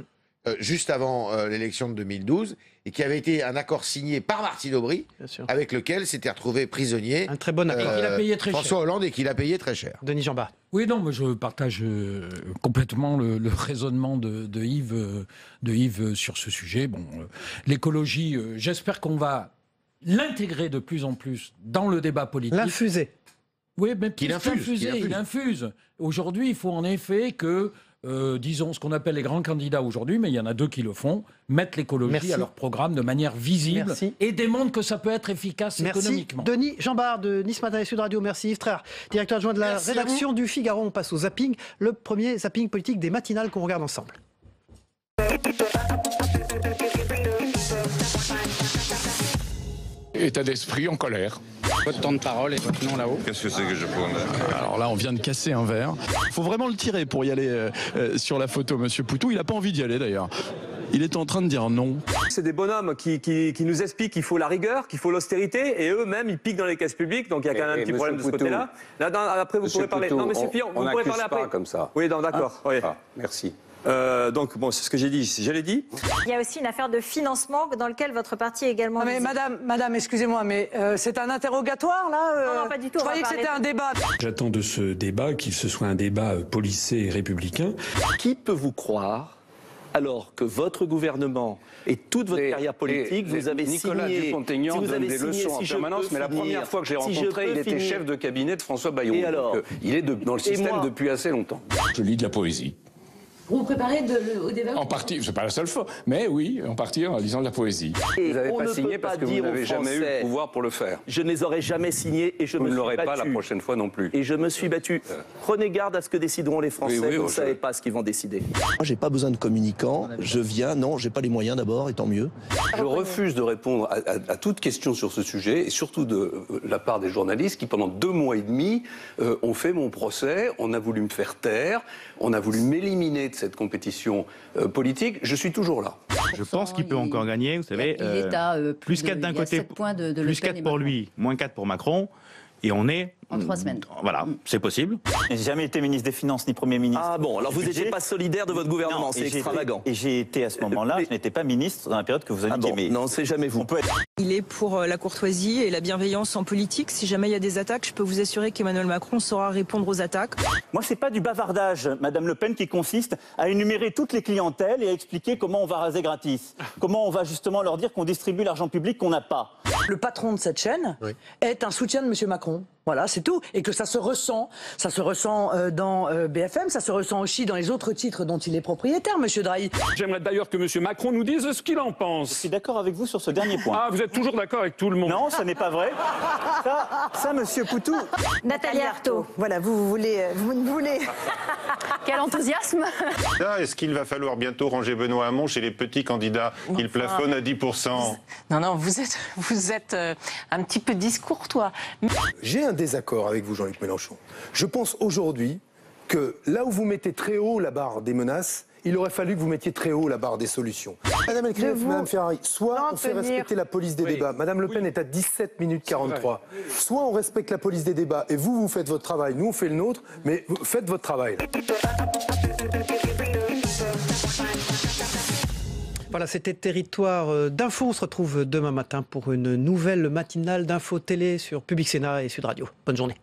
juste avant l'élection de 2012, et qui avait été un accord signé par Martine Aubry, avec lequel s'était retrouvé prisonnier un très bon accord. Qu'il a payé très François Hollande, et qu'il a payé très cher. Denis Jeanbart. Oui, non, mais je partage complètement le raisonnement de Yves sur ce sujet. Bon, l'écologie, j'espère qu'on va l'intégrer de plus en plus dans le débat politique. L'infuser. Oui, mais il infuse. Aujourd'hui, il faut en effet que, disons, ce qu'on appelle les grands candidats aujourd'hui, mais il y en a 2 qui le font, mettent l'écologie à leur programme de manière visible et démontrent que ça peut être efficace économiquement. Denis Jeanbart de Nice Matin et Sud Radio. Merci Yves Tréhard, directeur adjoint de la rédaction du Figaro. On passe au zapping, le premier zapping politique des matinales qu'on regarde ensemble. État d'esprit en colère. Votre temps de parole et votre nom là-haut. Qu'est-ce que c'est que je prends? Alors là, on vient de casser un verre. Il faut vraiment le tirer pour y aller sur la photo, Monsieur Poutou. Il n'a pas envie d'y aller d'ailleurs. Il est en train de dire non. C'est des bonhommes qui nous expliquent qu'il faut la rigueur, qu'il faut l'austérité, et eux-mêmes, ils piquent dans les caisses publiques, donc il y a quand même un petit problème de ce côté-là. Après, vous pourrez parler. Poutou, non, Monsieur Fillon, vous pourrez parler après. Pas comme ça. Oui, d'accord. Oui. Merci. Donc, bon, c'est ce que j'ai dit, je l'ai dit. Il y a aussi une affaire de financement dans laquelle votre parti est également... mais madame, excusez-moi, mais c'est un interrogatoire, là Non, pas du tout. Je croyais que c'était un débat. J'attends de ce débat qu'il se soit un débat policé et républicain. Qui peut vous croire, alors que votre gouvernement et toute votre carrière politique, vous avez Nicolas signé... Dupont-Aignan donne des leçons en permanence, mais la première fois que je l'ai rencontré, il était chef de cabinet de François Bayrou. Et alors, il est dans le système depuis assez longtemps. Je lis de la poésie. Vous vous préparez au débat? En partie, c'est pas la seule fois, mais oui, en partie en lisant de la poésie. Vous n'avez pas signé parce que vous n'avez jamais eu le pouvoir pour le faire. Je ne les aurais jamais signés et je me suis battu. Vous ne l'aurez pas la prochaine fois non plus. Et je me suis battu. Prenez garde à ce que décideront les Français. Vous ne savez pas ce qu'ils vont décider. Moi, j'ai pas besoin de communicants. Je viens, non, j'ai pas les moyens d'abord, et tant mieux. Je refuse de répondre à toute question sur ce sujet, et surtout de la part des journalistes qui, pendant 2 mois et demi, ont fait mon procès. On a voulu me faire taire. On a voulu m'éliminer de cette compétition politique. Je suis toujours là. Je pense qu'il peut encore gagner, vous savez. Plus 4 d'un côté, plus 4 pour lui, moins 4 pour Macron. Et on est... En 3 semaines. Voilà, c'est possible. Je n'ai jamais été ministre des Finances ni Premier ministre. Ah bon, alors vous n'étiez pas solidaire de votre gouvernement, c'est extravagant. Et j'ai été à ce moment-là, je n'étais pas ministre dans la période que vous indiquez. Mais non, c'est jamais vous. Il est pour la courtoisie et la bienveillance en politique. Si jamais il y a des attaques, je peux vous assurer qu'Emmanuel Macron saura répondre aux attaques. Moi, c'est pas du bavardage, Madame Le Pen, qui consiste à énumérer toutes les clientèles et à expliquer comment on va raser gratis. Comment on va justement leur dire qu'on distribue l'argent public qu'on n'a pas. Le patron de cette chaîne est un soutien de M. Macron. Voilà, c'est tout. Et que ça se ressent dans BFM, ça se ressent aussi dans les autres titres dont il est propriétaire, M. Drahi. J'aimerais d'ailleurs que M. Macron nous dise ce qu'il en pense. Je suis d'accord avec vous sur ce dernier point. Ah, vous êtes toujours d'accord avec tout le monde? Non, ça n'est pas vrai. Ça, M. Poutou. Nathalie Arthaud. Voilà, vous ne voulez... Quel enthousiasme. Est-ce qu'il va falloir bientôt ranger Benoît Hamon chez les petits candidats? Il plafonne à 10%. Non, vous êtes un petit peu discourtois. J'ai un désaccord avec vous, Jean-Luc Mélenchon. Je pense aujourd'hui que là où vous mettez très haut la barre des menaces, il aurait fallu que vous mettiez très haut la barre des solutions. Madame Elkreff, Madame Ferrari, soit on fait respecter la police des débats. Madame Le Pen est à 17 minutes 43. Soit on respecte la police des débats et vous faites votre travail, nous on fait le nôtre, mais faites votre travail. Là. Voilà, c'était Territoire d'Info. On se retrouve demain matin pour une nouvelle matinale d'Info Télé sur Public Sénat et Sud Radio. Bonne journée.